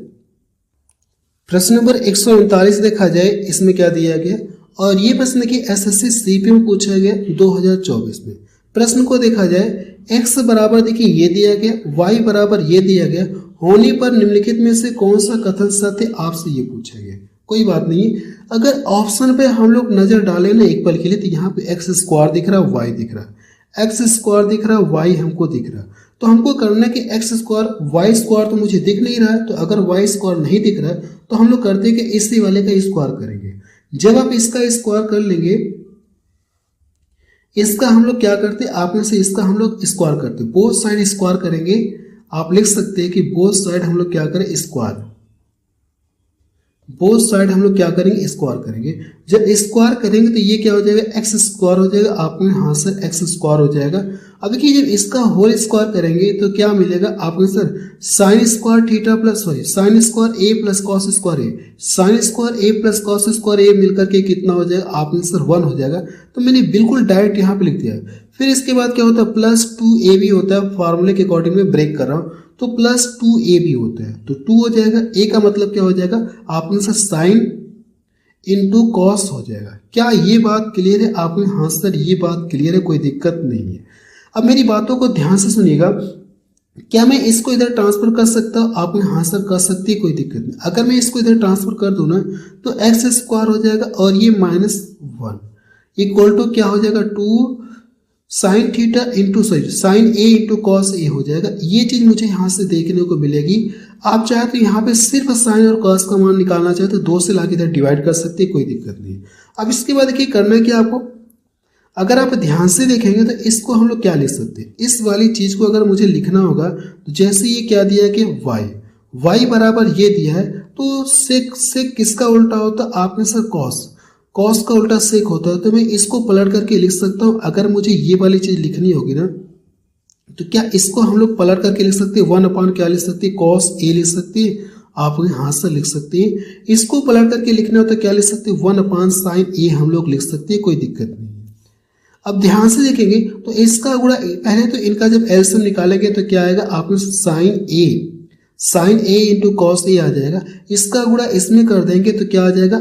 प्रश्न नंबर 139 देखा जाए, इसमें क्या दिया गया, और ये प्रश्न देखिए एसएससी सीपीओ में पूछा गया 2024 में। प्रश्न को देखा जाए, x बराबर देखिए ये दिया गया, y बराबर ये दिया गया, होने पर निम्नलिखित में से कौन सा कथन सत्य, आपसे ये पूछा गया। कोई बात नहीं, अगर ऑप्शन पे हम लोग नजर डालें ना एक पल के लिए, तो यहाँ पे x स्क्वायर दिख रहा है, y दिख रहा है, x स्क्वायर दिख रहा है, y हमको दिख रहा है। तो हमको करना है कि x स्क्वायर y स्क्वायर तो मुझे दिख नहीं रहा है, तो अगर y स्क्वायर नहीं दिख रहा है तो हम लोग करते हैं कि इसी वाले का स्क्वायर करेंगे। जब आप इसका स्क्वायर कर लेंगे, इसका हम लोग क्या करते हैं, आप में से इसका हम लोग स्क्वायर करते हैं, बोथ साइड स्क्वायर करेंगे। आप लिख सकते हैं कि बोथ साइड हम लोग क्या करें, स्क्वायर, बोथ साइड हम लोग क्या करेंगे, स्क्वायर करेंगे। जब स्क्वायर करेंगे तो ये क्या हो जाएगा, एक्स स्क्वायर हो जाएगा, आपने, हाँ सर एक्स स्क्वायर हो जाएगा। अब देखिए जब इसका होल स्क्वायर करेंगे तो क्या मिलेगा, आपने sir sine square theta plus sorry sine square A plus cos square A, sine square A plus cos square A मिलकर के कितना हो जाएगा, आपने सर 1 हो जाएगा। तो मैंने बिल्कुल डायरेक्ट यहाँ पे लिख दिया। फिर इसके बाद क्या होता है, +2ab होता है, फॉर्मूले के अकॉर्डिंग में ब्रेक कर रहा हूँ, तो +2ab होता है, तो 2 हो जाएगा। ए का मतलब क्या हो जाएगा, आपने सर साइन इंटू कॉस हो जाएगा। क्या ये बात क्लियर है, आपने, हाँ सर ये बात क्लियर है, कोई दिक्कत नहीं है। अब मेरी बातों को ध्यान से सुनिएगा, क्या मैं इसको इधर ट्रांसफर कर सकता हूँ, आपने, हाँ सर कर सकती है, कोई दिक्कत नहीं। अगर मैं इसको इधर ट्रांसफर कर दूं ना तो एक्स स्क्वायर हो जाएगा और ये -1 इक्वल टू क्या हो जाएगा, 2 sine theta into sine A into cos A हो जाएगा। ये चीज मुझे यहाँ से देखने को मिलेगी। आप चाहे तो यहाँ पे सिर्फ साइन और कॉस का मान निकालना चाहे तो 2 से लाके इधर डिवाइड कर सकते हैं, कोई दिक्कत नहीं। अब इसके बाद देखिए करना है क्या आपको, अगर आप ध्यान से देखेंगे तो इसको हम लोग क्या लिख सकते हैं, इस वाली चीज को अगर मुझे लिखना होगा तो जैसे ये क्या दिया है कि y बराबर ये दिया है, तो सेक किसका उल्टा होता है आपने सर कॉस का उल्टा सेक होता है। तो मैं इसको पलट करके लिख सकता हूँ। अगर मुझे ये वाली चीज लिखनी होगी ना तो क्या इसको हम लोग पलट करके लिख सकते हैं, 1 क्या लिख सकते हैं, कॉस ए लिख सकते हैं, आप हाथ से लिख सकते हैं। इसको पलट करके लिखना होता है क्या लिख सकते हैं, 1 साइन ए हम लोग लिख सकते हैं, कोई दिक्कत नहीं। अब ध्यान से देखेंगे तो इसका गुणा, पहले तो इनका जब एलसीएम निकालेंगे तो क्या आएगा, आपने sign A into cos A आ जाएगा। इसका गुणा इसमें कर देंगे तो क्या आ जाएगा,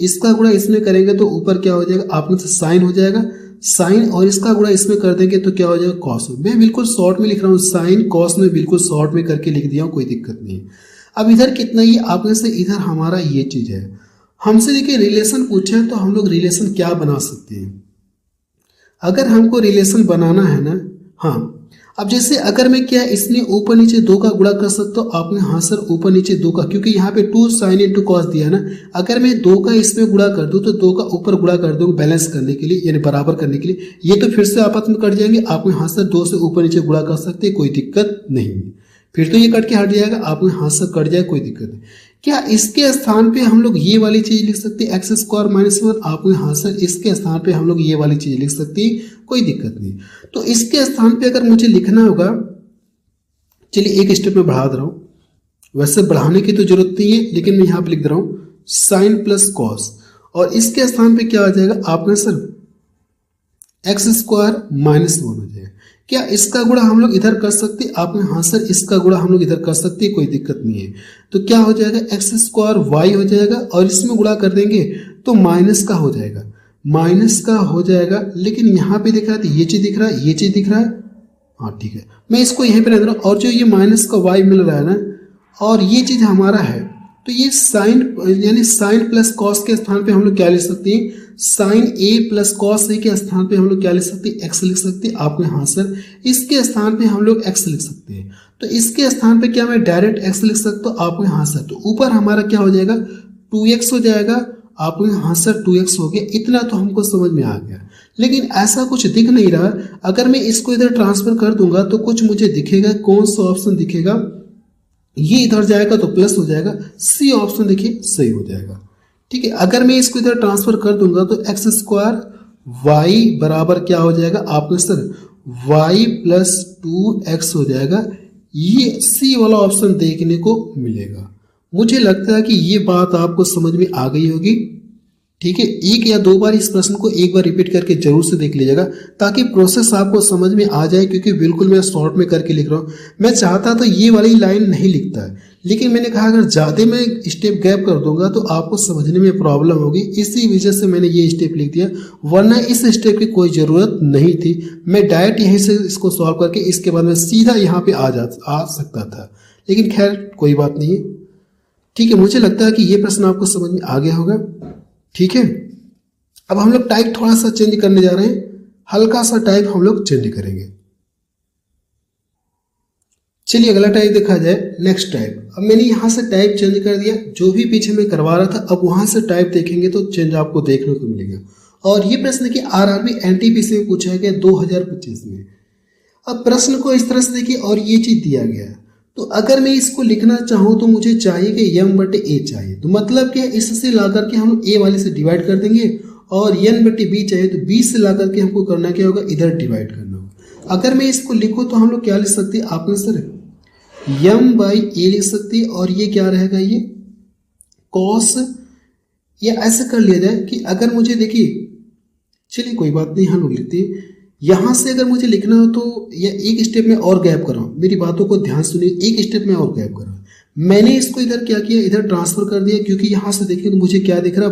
इसका गुणा इसमें करेंगे तो ऊपर क्या हो जाएगा, आपने साइन हो जाएगा साइन, और इसका गुणा इसमें कर देंगे तो क्या हो जाएगा कॉस। मैं बिल्कुल शॉर्ट में लिख रहा हूँ, साइन कॉस में बिल्कुल शॉर्ट में करके लिख दिया हूँ, कोई दिक्कत नहीं। अब इधर कितना ही आपने से, इधर हमारा ये चीज है, हमसे देखिए रिलेशन पूछे तो हम लोग रिलेशन क्या बना सकते हैं। अगर हमको रिलेशन बनाना है ना, हाँ, अब जैसे अगर मैं क्या इसमें ऊपर नीचे 2 का गुणा कर सकता हूँ, आपने हाँ सर ऊपर नीचे 2 का, क्योंकि यहाँ पे 2 साइन इंटू कॉस दिया ना, अगर मैं 2 का इसमें गुणा कर दूँ तो 2 का ऊपर गुणा कर दूँ बैलेंस करने के लिए, यानी बराबर करने के लिए। ये तो फिर से आपस में कट जाएंगे, आपने हाँ सर 2 से ऊपर नीचे गुणा कर सकते हैं, कोई दिक्कत नहीं। फिर तो ये कट के हट जाएगा, आपने हाथ से कट जाए, कोई दिक्कत नहीं। क्या इसके स्थान पे हम लोग ये वाली चीज लिख सकते हैं, एक्स स्क्वायर माइनस 1, आपने हाथ से इसके स्थान पे हम लोग ये वाली चीज लिख सकते हैं, कोई दिक्कत नहीं। तो इसके स्थान पे अगर मुझे लिखना होगा, चलिए एक स्टेप में बढ़ा दे रहा हूँ, वैसे बढ़ाने की तो जरूरत नहीं है लेकिन मैं यहाँ पे लिख दे रहा हूँ साइन प्लस कॉस, और इसके स्थान पे क्या आ जाएगा, आपने सर एक्स स्क्वायर माइनस 1 हो जाएगा। क्या इसका गुणा हम लोग इधर कर सकते हैं, आपने हाँ सर इसका गुणा हम लोग इधर कर सकते हैं, कोई दिक्कत नहीं है। तो क्या हो जाएगा, एक्स स्क्वायर वाई हो जाएगा, और इसमें गुणा कर देंगे तो माइनस का हो जाएगा, लेकिन यहाँ पे दिख रहा है तो ये चीज दिख रहा है, ये चीज दिख रहा है, हाँ ठीक है, मैं इसको यहीं पे रख रहा हूँ। और जो ये माइनस का वाई मिल रहा है ना, और ये चीज हमारा है, तो ये साइन यानी साइन प्लस कॉस के स्थान पे हम लोग क्या लिख सकते हैं, sign A plus cos A के स्थान पे हम लोग क्या लिख सकते हैं, एक्स लिख सकते हैं। आपने हाँ सर इसके स्थान पे हम लोग एक्स लिख सकते हैं, तो इसके स्थान पे क्या मैं डायरेक्ट एक्स लिख सकता हूँ, आपने हाँ सर, तो ऊपर हमारा क्या हो जाएगा 2x हो जाएगा, आपने हाँ सर 2x हो गया। इतना तो हमको समझ में आ गया, लेकिन ऐसा कुछ दिख नहीं रहा। अगर मैं इसको इधर ट्रांसफर कर दूंगा तो कुछ मुझे दिखेगा, कौन सा ऑप्शन दिखेगा, ये इधर जाएगा तो प्लस हो जाएगा, सी ऑप्शन देखिए सही हो जाएगा, ठीक है। अगर मैं इसको इधर ट्रांसफर कर दूंगा तो एक्स स्क्वायर वाई बराबर क्या हो जाएगा, आपने सर वाई प्लस 2x हो जाएगा। ये सी वाला ऑप्शन देखने को मिलेगा। मुझे लगता है कि ये बात आपको समझ में आ गई होगी, ठीक है। 1 या 2 बार इस प्रश्न को एक बार रिपीट करके जरूर से देख लीजिएगा ताकि प्रोसेस आपको समझ में आ जाए, क्योंकि बिल्कुल मैं शॉर्ट में करके लिख रहा हूँ। मैं चाहता तो ये वाली लाइन नहीं लिखता है, लेकिन मैंने कहा अगर ज़्यादा मैं स्टेप गैप कर दूंगा तो आपको समझने में प्रॉब्लम होगी, इसी वजह से मैंने ये स्टेप लिख दिया, वरना इस स्टेप की कोई ज़रूरत नहीं थी। मैं डायरेक्ट यहीं से इसको सॉल्व करके इसके बाद मैं सीधा यहाँ पे आ सकता था, लेकिन खैर कोई बात नहीं है, ठीक है। मुझे लगता है कि ये प्रश्न आपको समझ में आ गया होगा, ठीक है। अब हम लोग टाइप थोड़ा सा चेंज करने जा रहे हैं, हल्का सा टाइप हम लोग चेंज करेंगे। चलिए अगला टाइप देखा जाए, नेक्स्ट टाइप। अब मैंने यहां से टाइप चेंज कर दिया, जो भी पीछे मैं करवा रहा था अब वहां से टाइप देखेंगे तो चेंज आपको देखने को मिलेगा। और ये प्रश्न की आरआरबी एनटीपीसी में पूछा गया 2025 में। अब प्रश्न को इस तरह से देखिए, और ये चीज दिया गया है, तो अगर मैं इसको लिखना चाहूँ तो मुझे चाहिए कि m/a चाहिए, तो मतलब क्या इससे ला करके हम a वाले से डिवाइड कर देंगे, और n/b चाहिए तो b से ला करके हमको करना क्या होगा, इधर डिवाइड करना होगा। अगर मैं इसको लिखूँ तो हम लोग क्या लिख सकते हैं, आपने सर m/a लिख सकते हैं, और ये क्या रहेगा, ये cos, या ऐसे कर लिया जाए कि अगर मुझे देखिए, चलिए कोई बात नहीं हम लोग लिखते हैं, यहाँ से अगर मुझे लिखना हो तो या एक स्टेप में और गैप कर रहा हूँ, मेरी बातों को ध्यान सुनिए, एक स्टेप में और गैप कर रहा हूँ। मैंने इसको इधर क्या किया, इधर ट्रांसफर कर दिया, क्योंकि यहाँ से देखिए तो मुझे क्या दिख रहा,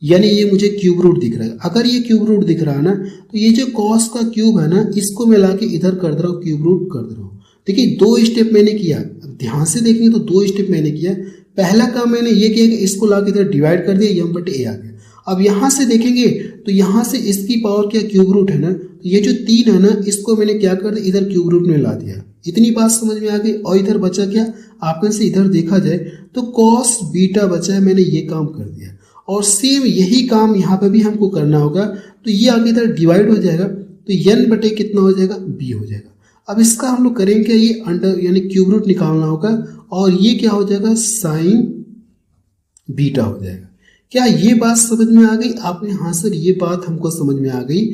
यानी ये मुझे क्यूब रूट दिख रहा है। अगर ये क्यूब रूट दिख रहा है ना, तो ये जो कॉस का क्यूब है ना, इसको मैं लाके इधर कर दे रहा हूँ, क्यूब रूट कर दे रहा हूँ। देखिए 2 स्टेप मैंने किया, ध्यान से देखेंगे तो 2 स्टेप मैंने किया। पहला काम मैंने ये किया कि इसको लाके इधर डिवाइड कर दिया, m/a आ गया। अब यहाँ से देखेंगे तो यहाँ से इसकी पावर क्या क्यूब रूट है ना, तो ये जो 3 है ना इसको मैंने क्या कर दिया इधर क्यूब रूट में ला दिया। इतनी बात समझ में आ गई। और इधर बचा क्या, आपने से इधर देखा जाए तो कॉस बीटा बचा है, मैंने ये काम कर दिया। और सेम यही काम यहाँ पे भी हमको करना होगा। तो ये आगे इधर डिवाइड हो जाएगा तो n बटे कितना हो जाएगा, b हो जाएगा। अब इसका हम लोग करेंगे ये अंडर यानी क्यूब रूट निकालना होगा और ये क्या हो जाएगा साइन बीटा हो जाएगा। क्या ये बात समझ में आ गई आपने? हाँ सर ये बात हमको समझ में आ गई।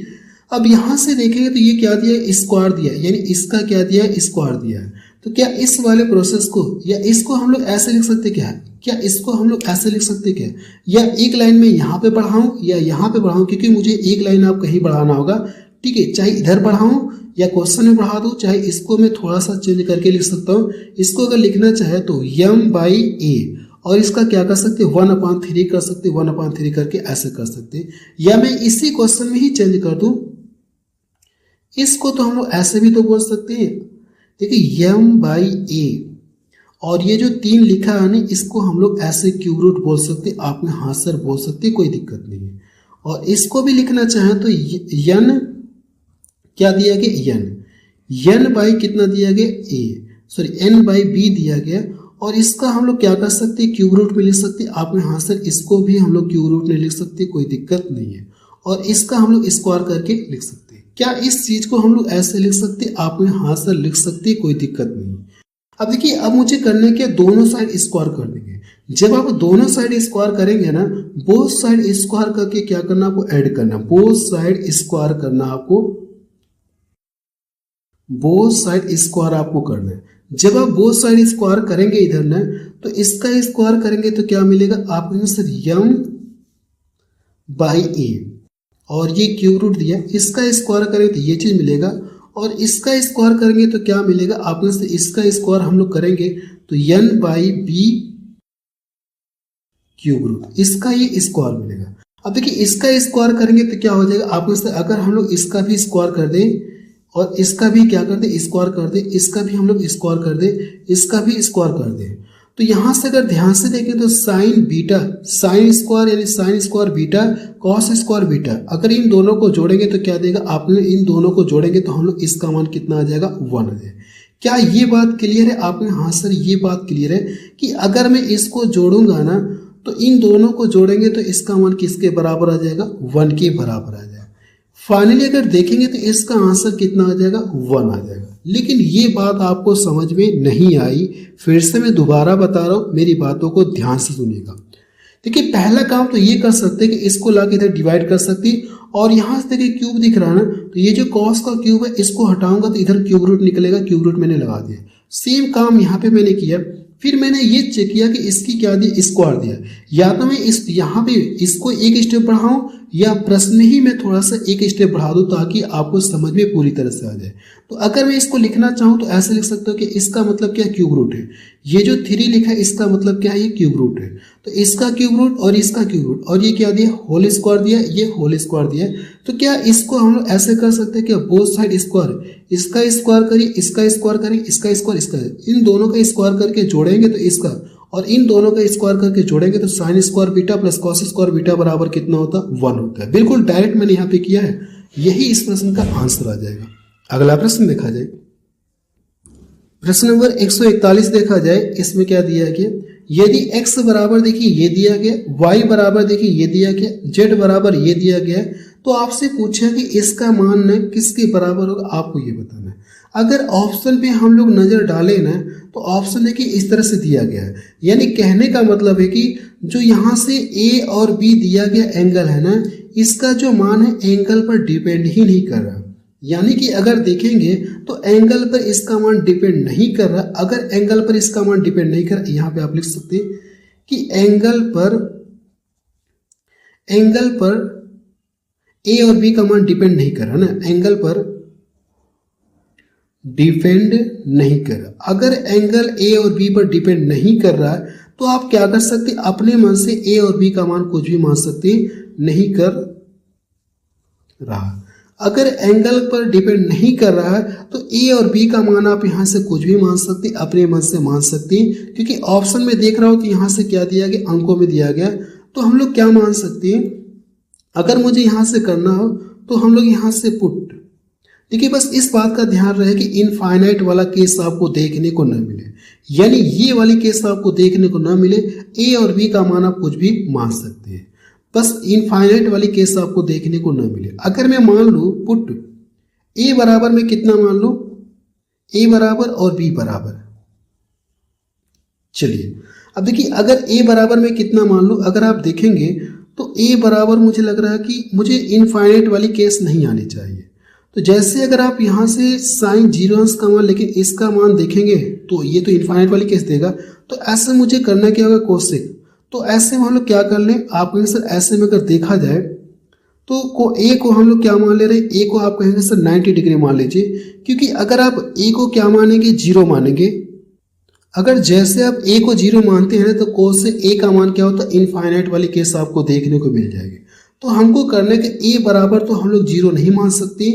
अब यहाँ से देखेंगे तो ये क्या दिया है, स्क्वायर दिया है, यानी इसका क्या दिया है, स्क्वायर दिया है। तो क्या इस वाले प्रोसेस को या इसको हम लोग ऐसे लिख सकते क्या, क्या इसको हम लोग ऐसे लिख सकते क्या, या एक लाइन में यहाँ पे बढ़ाऊं या यहाँ पे बढ़ाऊं, क्योंकि मुझे एक लाइन आप कहीं बढ़ाना होगा, ठीक है। चाहे इधर बढ़ाऊं या क्वेश्चन में बढ़ा दूं, चाहे इसको मैं थोड़ा सा चेंज करके लिख सकता हूँ। इसको अगर लिखना चाहे तो m/a और इसका क्या कर सकते 1/3 कर सकते, 1/3 करके ऐसे कर सकते। या मैं इसी क्वेश्चन में ही चेंज कर दूं, इसको तो हम लोग ऐसे भी तो बोल सकते हैं। देखिए m/a और ये जो 3 लिखा है ना इसको हम लोग ऐसे क्यूब रूट बोल सकते। आपने हाँ सर बोल सकते, कोई दिक्कत नहीं है। और इसको भी लिखना चाहें तो n क्या दिया गया, n बाई कितना दिया गया n/b दिया गया। और इसका हम लोग क्या कर सकते हैं, क्यूब रूट में लिख सकते। आपने हाँ सर इसको भी हम लोग क्यूब रूट में लिख सकते, कोई दिक्कत नहीं है। और इसका हम लोग स्क्वायर करके लिख सकते हैं। क्या इस चीज को हम लोग ऐसे लिख सकते, आपने हाँ सर लिख सकते, कोई दिक्कत नहीं। अब देखिए अब मुझे करने के दोनों साइड स्क्वायर कर देंगे। जब आप दोनों साइड स्क्वायर करेंगे ना, बोथ साइड स्क्वायर करके क्या करना आपको ऐड करना, बोथ साइड स्क्वायर करना आपको, बोथ साइड स्क्वायर आपको करना है। जब आप बोथ साइड स्क्वायर करेंगे इधर ना, तो इसका स्क्वायर करेंगे तो क्या मिलेगा आपको सर m/a और ये क्यूब रूट दिया, इसका स्क्वायर करेंगे तो ये चीज मिलेगा। और इसका स्क्वायर करेंगे तो क्या मिलेगा आपने से, इसका स्क्वायर हम लोग करेंगे तो n/b क्यूब रूट, इसका ये स्क्वायर मिलेगा। अब देखिए इसका स्क्वायर करेंगे तो क्या हो जाएगा आपने से, अगर हम लोग इसका भी स्क्वायर कर दें और इसका भी क्या कर दे स्क्वायर कर दे, इसका भी हम लोग स्क्वायर कर दे, इसका भी स्क्वायर कर दे, तो यहां से अगर ध्यान से देखें तो साइन बीटा, साइन स्क्वायर यानी sine square beta cos square beta, अगर इन दोनों को जोड़ेंगे तो क्या देगा, आपने इन दोनों को जोड़ेंगे तो हम लोग इसका मान कितना आ जाएगा 1 आ जाएगा। क्या ये बात क्लियर है आपने? हाँ सर ये बात क्लियर है कि अगर मैं इसको जोड़ूंगा ना तो इन दोनों को जोड़ेंगे तो इसका मान किसके बराबर आ जाएगा, 1 के बराबर आ जाएगा। फाइनली अगर देखेंगे तो इसका आंसर कितना आ जाएगा, 1 आ जाएगा। लेकिन ये बात आपको समझ में नहीं आई, फिर से मैं दोबारा बता रहा हूं, मेरी बातों को ध्यान से सुनिएगा। देखिए पहला काम तो ये कर सकते हैं कि इसको लाके इधर डिवाइड कर सकती, और यहां से देखिए क्यूब दिख रहा है ना, तो ये जो कॉस का क्यूब है इसको हटाऊंगा तो इधर क्यूब रूट निकलेगा, क्यूब रूट मैंने लगा दिया। सेम काम यहाँ पे मैंने किया। फिर मैंने ये चेक किया कि इसकी क्या दिया, स्क्वायर दिया। या तो मैं इस यहाँ पे इसको एक स्टेप बढ़ाऊं या प्रश्न में ही मैं थोड़ा सा एक स्टेप बढ़ा दूं ताकि आपको समझ में पूरी तरह से आ जाए। तो अगर मैं इसको लिखना चाहूँ तो ऐसे लिख सकता हूँ कि इसका मतलब क्या, क्यूब रूट है। ये जो 3 लिखा है इसका मतलब क्या है, ये क्यूब रूट है। तो इसका क्यूब रूट और इसका क्यूब रूट, और ये क्या दिया, होल स्क्वायर दिया, ये होल स्क्वायर दिया। तो क्या इसको हम लोग ऐसे कर सकते हैं क्या, बोथ साइड स्क्वायर, इसका स्क्वायर करिए, इसका स्क्वायर करिए, इसका स्क्वायर, इसका, इन दोनों का स्क्वायर करके जोड़ेंगे तो इसका, और इन दोनों का स्क्वायर करके जोड़ेंगे तो sine square beta plus cos square beta बराबर कितना होता है, 1 होता है। बिल्कुल डायरेक्ट मैंने यहाँ पे किया है, यही इस प्रश्न का आंसर आ जाएगा। अगला प्रश्न देखा जाए, प्रश्न नंबर 141 देखा जाए। इसमें क्या दिया गया, यदि x बराबर देखिए ये दिया गया, y बराबर देखिए ये दिया गया, z बराबर ये दिया गया, तो आपसे पूछा कि इसका मान न किसके बराबर होगा, आपको ये बताना है। अगर ऑप्शन पे हम लोग नजर डालें ना तो ऑप्शन देखिए इस तरह से दिया गया है, यानी कहने का मतलब है कि जो यहाँ से a और b दिया गया एंगल है ना, इसका जो मान है एंगल पर डिपेंड ही नहीं कर रहा। यानी कि अगर देखेंगे तो एंगल पर इसका मान डिपेंड नहीं कर रहा। अगर एंगल पर इसका मान डिपेंड नहीं कर रहा, यहाँ पे आप लिख सकते हैं कि एंगल पर ए और बी का मान डिपेंड नहीं कर रहा ना, एंगल पर डिपेंड नहीं कर रहा। अगर एंगल ए और बी पर डिपेंड नहीं कर रहा है तो आप क्या कर सकते, अपने मन से ए और बी का मान कुछ भी मान सकते, नहीं कर रहा। अगर एंगल पर डिपेंड नहीं कर रहा है तो ए और बी का मान आप यहां से कुछ भी मान सकते, अपने मन से मान सकते हैं, क्योंकि ऑप्शन में देख रहा हो तो यहां से क्या दिया गया, अंकों में दिया गया। तो हम लोग क्या मान सकते हैं अगर मुझे यहाँ से करना हो तो हम लोग यहाँ से पुट। देखिए बस इस बात का ध्यान रहे कि इनफाइनाइट वाला केस आपको देखने को न मिले, यानी ये वाली केस आपको देखने को न मिले। ए और बी का मान आप कुछ भी मान सकते हैं, बस इनफाइनाइट वाली केस आपको देखने को न मिले। अगर मैं मान लूँ पुट ए बराबर में कितना मान लूँ, ए बराबर और बी बराबर। चलिए अब देखिए अगर ए बराबर में कितना मान लूँ, अगर आप देखेंगे तो ए बराबर मुझे लग रहा है कि मुझे इनफाइनाइट वाली केस नहीं आनी चाहिए। तो जैसे अगर आप यहाँ से साइन 0 अंश का मान लेकिन इसका मान देखेंगे तो ये तो इनफाइनाइट वाली केस देगा। तो ऐसे मुझे करना क्या होगा, कोसेक। तो ऐसे में हम लोग क्या कर लें, आप कहेंगे सर ऐसे में अगर देखा जाए तो ए को हम लोग क्या मान ले रहे हैं, ए को आप कहेंगे सर 90 डिग्री मान लीजिए, क्योंकि अगर आप ए को क्या मानेंगे, 0 मानेंगे। अगर जैसे आप ए को 0 मानते हैं तो कोस से ए का मान क्या होता है, इनफाइनाइट वाली केस आपको देखने को मिल जाएगी। तो हमको करने के ए बराबर तो हम लोग 0 नहीं मान सकते,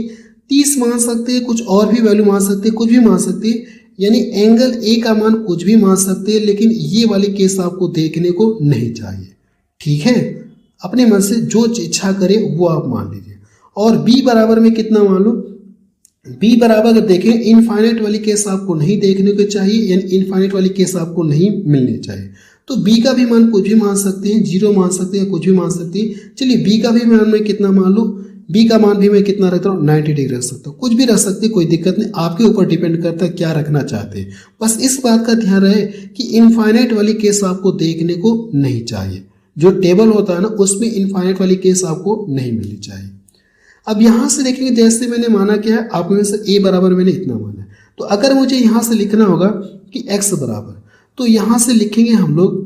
30 मान सकते हैं, कुछ और भी वैल्यू मान सकते हैं, कुछ भी मान सकते हैं, यानी एंगल ए का मान कुछ भी मान सकते हैं, लेकिन ये वाली केस आपको देखने को नहीं चाहिए। ठीक है, अपने मन से जो इच्छा करे वो आप मान लीजिए। और बी बराबर में कितना मान लो, बी बराबर अगर देखें इनफाइनाइट वाली केस आपको नहीं देखने को चाहिए, यानी इनफाइनाइट वाली केस आपको नहीं मिलनी चाहिए। तो बी का भी मान कुछ भी मान सकते हैं, 0 मान सकते हैं, कुछ भी मान सकते हैं। चलिए बी का भी मान मैं कितना मान लूँ, बी का मान भी मैं कितना रखता हूँ, 90 डिग्री रख सकता हूँ, कुछ भी रख सकते हैं, कोई दिक्कत नहीं, आपके ऊपर डिपेंड करता है क्या रखना चाहते हैं। बस इस बात का ध्यान रहे कि इनफाइनाइट वाली केस आपको देखने को नहीं चाहिए। जो टेबल होता है ना उसमें इनफाइनाइट वाली केस आपको नहीं मिलनी चाहिए। अब यहाँ से देखेंगे जैसे मैंने माना क्या है, आप में से ए बराबर मैंने इतना माना है। तो अगर मुझे यहाँ से लिखना होगा कि एक्स बराबर, तो यहाँ से लिखेंगे हम लोग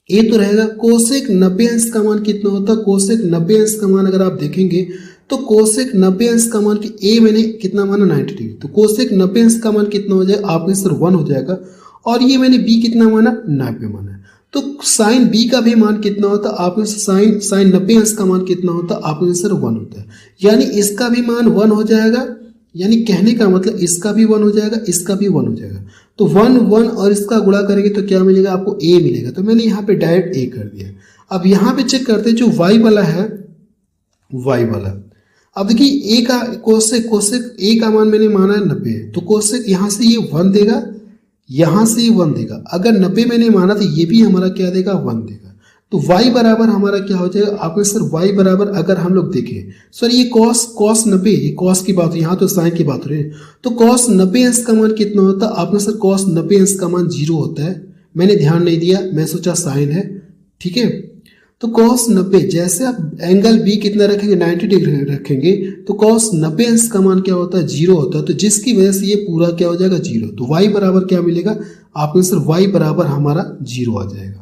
ए तो रहेगा कोसेक 90 अंश का मान कितना होता है, कोसेक 90 अंश का मान अगर आप देखेंगे तो कोसेक 90 अंश का मान कि ए मैंने कितना माना 90 डिग्री, तो कोसेक 90 अंश का मान कितना हो जाएगा, आप में सर 1 हो जाएगा। और ये मैंने बी कितना माना 90 माना है, तो साइन बी का भी मान कितना होता है, आप में से साइन 90 अंश का मान कितना होता है, आप में सर 1 होता है, यानी इसका भी मान 1 हो जाएगा। यानी कहने का मतलब इसका भी 1 हो जाएगा, इसका भी 1 हो जाएगा। तो 1 1 और इसका गुणा करेंगे तो क्या मिलेगा, आपको ए मिलेगा। तो मैंने यहाँ पे डायरेक्ट ए कर दिया। अब यहाँ पे चेक करते हैं जो वाई वाला है, वाई वाला। अब देखिए ए का कोसेक ए का मान मैंने माना है 90, तो कोसेक यहाँ से ये 1 देगा, यहाँ से ये 1 देगा। अगर 90 मैंने माना तो ये भी हमारा क्या देगा, 1 देगा। तो y बराबर हमारा क्या हो जाएगा, आपने सर y बराबर अगर हम लोग देखें, सर ये cos 90, ये cos की बात हो, यहाँ तो साइन की बात हो रही है। तो cos 90 अंश का मान कितना होता है, आपने सर cos 90 अंश का मान 0 होता है। मैंने ध्यान नहीं दिया, मैं सोचा साइन है। ठीक है, तो cos 90 जैसे आप एंगल b कितना रखेंगे, 90 डिग्री रखेंगे, तो cos 90 अंश का मान क्या होता है, 0 होता है। तो जिसकी वजह से ये पूरा क्या हो जाएगा, 0। तो y बराबर क्या मिलेगा, आपने सर y बराबर हमारा 0 आ जाएगा।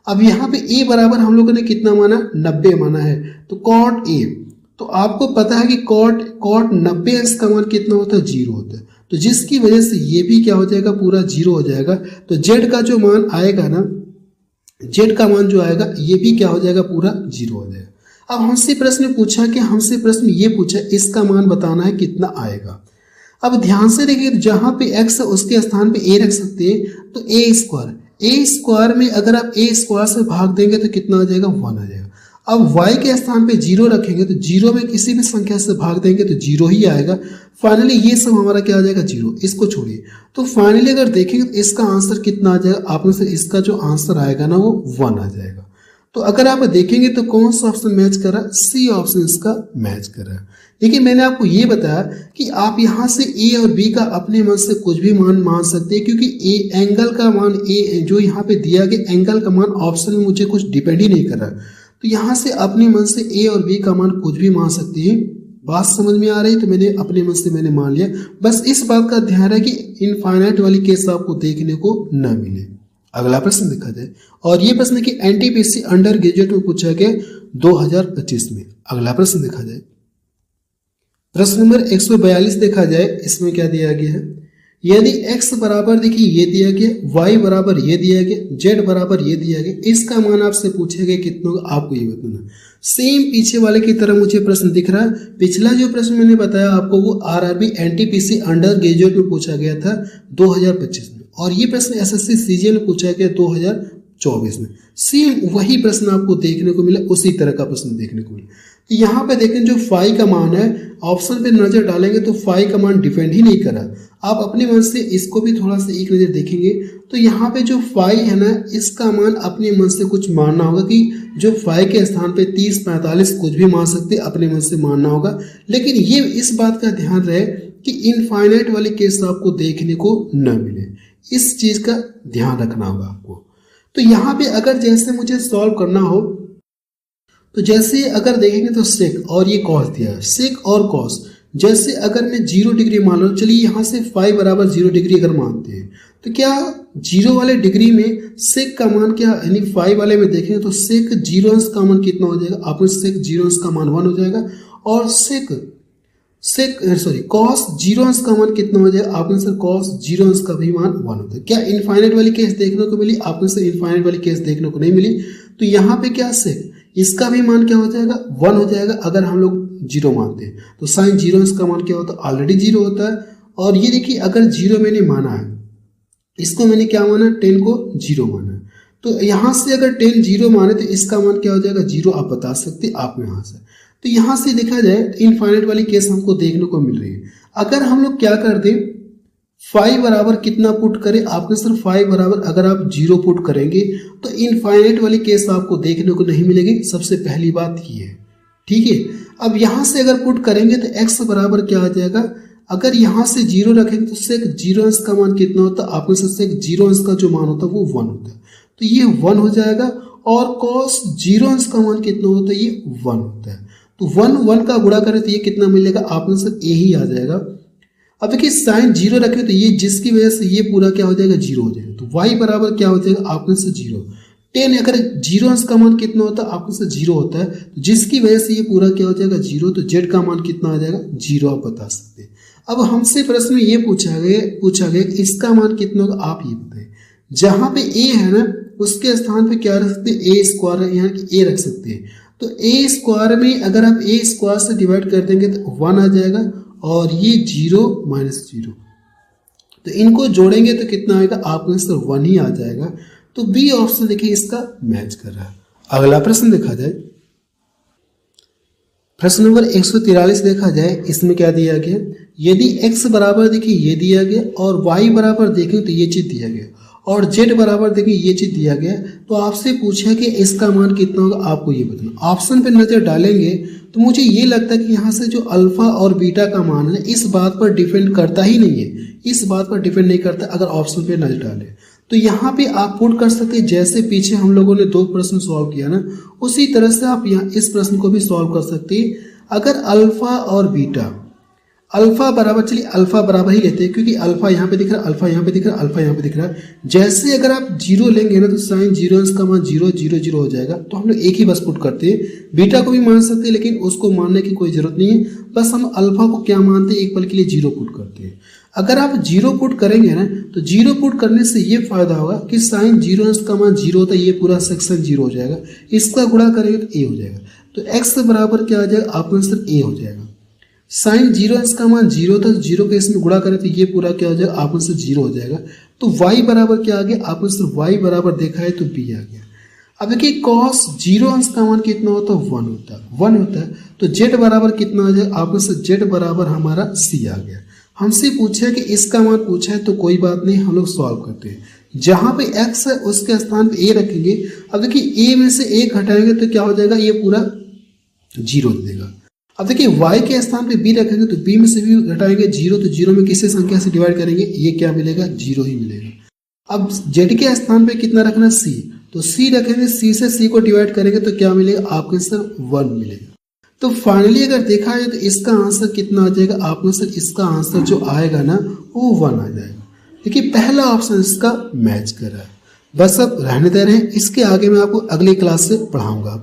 अब यहाँ पे a बराबर हम लोगों ने कितना माना, 90 माना है। तो cot a, तो आपको पता है कि cot 90 अंश का मान कितना होता है, 0 होता है। तो जिसकी वजह से ये भी क्या हो जाएगा, पूरा 0 हो जाएगा। तो z का जो मान आएगा ना, z का मान जो आएगा ये भी क्या हो जाएगा, पूरा 0 हो जाएगा। अब हमसे प्रश्न पूछा कि हमसे प्रश्न ये पूछा इसका मान बताना है कितना आएगा। अब ध्यान से देखिए, जहाँ पे x है उसके स्थान पे a रख सकते हैं, तो a स्क्वायर, ए स्क्वायर में अगर आप ए स्क्वायर से भाग देंगे तो कितना आ जाएगा, 1 आ जाएगा। अब y के स्थान पे 0 रखेंगे तो 0 में किसी भी संख्या से भाग देंगे तो 0 ही आएगा। फाइनली ये सब हमारा क्या आ जाएगा, 0, इसको छोड़िए। तो फाइनली अगर देखेंगे तो इसका आंसर कितना आ जाएगा, आप में से इसका जो आंसर आएगा ना वो 1 आ जाएगा। तो अगर आप देखेंगे तो कौन सा ऑप्शन मैच कर रहा है, सी ऑप्शन इसका मैच कर रहा है। देखिए मैंने आपको ये बताया कि आप यहाँ से ए और बी का अपने मन से कुछ भी मान सकते हैं, क्योंकि ए एंगल का मान ए जो यहाँ पे दिया गया एंगल का मान ऑप्शन में मुझे कुछ डिपेंड ही नहीं कर रहा। तो यहाँ से अपने मन से ए और बी का मान कुछ भी मान सकते हैं। बात समझ में आ रही है, तो मैंने अपने मन से मैंने मान लिया। बस इस बात का ध्यान है कि इनफाइनाइट वाली केस आपको देखने को न मिले। अगला प्रश्न देखा जाए, और ये प्रश्न की एनटीपीसी अंडर ग्रेजुएट में पूछा गया 2025 में। अगला प्रश्न देखा जाए, प्रश्न नंबर 142 देखा जाए। इसमें क्या दिया गया है, यदि x बराबर देखिए ये दिया गया, y बराबर ये दिया गया, z बराबर ये दिया गया, इसका मान आपसे पूछे गए कितना होगा, आपको ये बताना। सेम पीछे वाले की तरह मुझे प्रश्न दिख रहा है। पिछला जो प्रश्न मैंने बताया आपको वो आरआरबी एनटीपीसी अंडर ग्रेजुएट में पूछा गया था 2025 में, और ये प्रश्न एसएससी सीजीएल में पूछा गया 2024 24 में। सेम वही प्रश्न आपको देखने को मिला, उसी तरह का प्रश्न देखने को मिला। तो यहाँ पे देखें जो फाई का मान है, ऑप्शन पे नजर डालेंगे तो फाई का मान डिपेंड ही नहीं करा। आप अपने मन से इसको भी थोड़ा सा एक नज़र देखेंगे तो यहाँ पे जो फाई है ना, इसका मान अपने मन से कुछ मानना होगा कि जो फाई के स्थान पे 30, 45 कुछ भी मान सकते, अपने मन से मानना होगा। लेकिन ये इस बात का ध्यान रहे कि इनफाइनाइट वाले केस आपको देखने को न मिले, इस चीज का ध्यान रखना होगा आपको। तो यहाँ पे अगर जैसे मुझे सॉल्व करना हो तो जैसे अगर देखेंगे तो सेक और ये कॉस दिया है, सेक और कॉस। जैसे अगर मैं 0 डिग्री मान लूँ, चलिए यहाँ से फाई बराबर 0 डिग्री अगर मानते हैं तो क्या 0 वाले डिग्री में सेक का मान क्या, यानी फाई वाले में देखेंगे तो सेक 0 अंश का मान कितना हो जाएगा, आप सेक 0 अंश का मान 1 हो जाएगा। और कॉस 0 अंश का मान कितना हो जाएगा, आपने सर कॉस 0 अंश का भी मान 1 होता है। क्या इनफाइनाइट वाली केस देखने को मिली, आपने सर इनफाइनाइट वाली केस देखने को नहीं मिली। तो यहाँ पे क्या सेक, इसका भी मान क्या हो जाएगा, 1 हो जाएगा अगर हम लोग 0 मानते हैं। तो साइन 0 अंश का मान क्या होता है, ऑलरेडी 0 होता है। और ये देखिए अगर 0 मैंने माना है, इसको मैंने क्या माना, 10 को 0 माना है, तो यहाँ से अगर 10 0 माने तो इसका मान क्या हो जाएगा, 0। आप बता सकते आप यहाँ से। तो यहाँ से देखा जाए इनफाइनाइट वाली केस हमको देखने को मिल रही है। अगर हम लोग क्या कर दें, फाई बराबर कितना पुट करें, आपके सर फाई बराबर अगर आप 0 पुट करेंगे तो इनफाइनाइट वाली केस आपको देखने को नहीं मिलेगी। सबसे पहली बात ये है, ठीक है। अब यहाँ से अगर पुट करेंगे तो x बराबर क्या आ जाएगा, अगर यहाँ से 0 रखेंगे तो सेक 0 अंश का मान कितना होता है, आपके सर सेक 0 अंश का जो मान होता है वो 1 होता है, तो ये 1 हो जाएगा। और कॉस 0 अंश का मान कितना होता है, ये 1 होता है। तो 1 का गुणा करें तो ये कितना मिलेगा, आपके सर ए ही आ जाएगा। अब देखिए साइन 0 रखें तो ये जिसकी वजह से ये पूरा क्या हो जाएगा, 0 हो जाएगा। तो y बराबर क्या हो जाएगा, आपके से 0। 10 अगर 0 अंश का मान कितना होता है, आपके से 0 होता है, तो जिसकी वजह से ये पूरा क्या हो जाएगा, 0। तो z का मान कितना आ जाएगा, 0 आप बता सकते हैं। अब हमसे प्रश्न में ये पूछा गया कि इसका मान कितना होगा, आप ये बताएं। जहां पे a है ना, उसके स्थान पे क्या रख सकते हैं, a स्क्वायर है, यहाँ की a रख सकते हैं। तो a स्क्वायर में अगर आप a स्क्वायर से डिवाइड कर देंगे तो 1 आ जाएगा, और ये 0 - 0, तो इनको जोड़ेंगे तो कितना आएगा, आपका आंसर 1 ही आ जाएगा। तो बी ऑप्शन देखिए इसका मैच कर रहा है। अगला प्रश्न देखा जाए, प्रश्न नंबर 143 देखा जाए, इसमें क्या दिया गया, यदि x बराबर देखिए ये दिया गया और y बराबर देखें तो ये चीज दिया गया और z बराबर देखिए ये चीज दिया गया, तो आपसे पूछा कि इसका मान कितना होगा, आपको ये बताना। ऑप्शन पे नजर डालेंगे तो मुझे ये लगता है कि यहाँ से जो अल्फा और बीटा का मान है इस बात पर डिपेंड करता ही नहीं है, इस बात पर डिपेंड नहीं करता अगर ऑप्शन पे नजर डालें। तो यहाँ पे आप पुट कर सकते हैं, जैसे पीछे हम लोगों ने 2 प्रश्न सॉल्व किया ना, उसी तरह से आप यहाँ इस प्रश्न को भी सॉल्व कर सकते हैं। अगर अल्फा और बीटा, अल्फा बराबर, चलिए अल्फा बराबर ही लेते हैं क्योंकि अल्फा यहाँ पे दिख रहा है, अल्फा यहाँ पे दिख रहा है, अल्फा यहाँ पे दिख रहा है। जैसे अगर आप 0 लेंगे ना तो साइन 0 अंश का मान 0 0 0 हो जाएगा। तो हम लोग एक ही बस पुट करते हैं, बीटा को भी मान सकते हैं लेकिन उसको मानने की कोई जरूरत नहीं है, बस हम अल्फा को क्या मानते हैं, एक पल के लिए 0 पुट करते हैं। अगर आप 0 पुट करेंगे ना तो 0 पुट करने से ये फायदा होगा कि साइन 0 अंश का मान 0 होता है, ये पूरा सेक्शन 0 हो जाएगा, इसका गुणा करेंगे तो a हो जाएगा। तो x बराबर क्या आ जाएगा, आपका आंसर a हो जाएगा। साइन 0 अंश का मान 0 था, 0 के इसमें गुणा करें तो ये पूरा क्या हो जाएगा, आप आंसर 0 हो जाएगा। तो y बराबर क्या आ गया, आप आंसर y बराबर देखा है तो b आ गया। अब देखिए cos 0 अंश का मान कितना होता है, 1 होता है, 1 होता है। तो z बराबर कितना आ जाएगा, आप आंसर z बराबर हमारा c आ गया। हमसे पूछा कि इसका मान पूछा है तो कोई बात नहीं, हम लोग सॉल्व करते हैं। जहां पे x है उसके स्थान पे a रखेंगे। अब देखिए a में से 1 घटाएंगे तो क्या हो जाएगा, ये पूरा 0 देगा। अब देखिए y के स्थान पे b रखेंगे तो b में से भी घटाएंगे 0, तो 0 में किसी संख्या से डिवाइड करेंगे, ये क्या मिलेगा, 0 ही मिलेगा। अब z के स्थान पे कितना रखना, c, तो c रखेंगे, c से c को डिवाइड करेंगे तो क्या मिलेगा, आपका आंसर 1 मिलेगा। तो फाइनली अगर देखा जाए तो इसका आंसर कितना आ जाएगा, आपका आंसर, इसका आंसर जो आएगा ना वो 1 आ जाएगा। देखिए पहला ऑप्शन इसका मैच कर रहा है। बस अब रहने दे रहे हैं, इसके आगे मैं आपको अगली क्लास से पढ़ाऊंगा।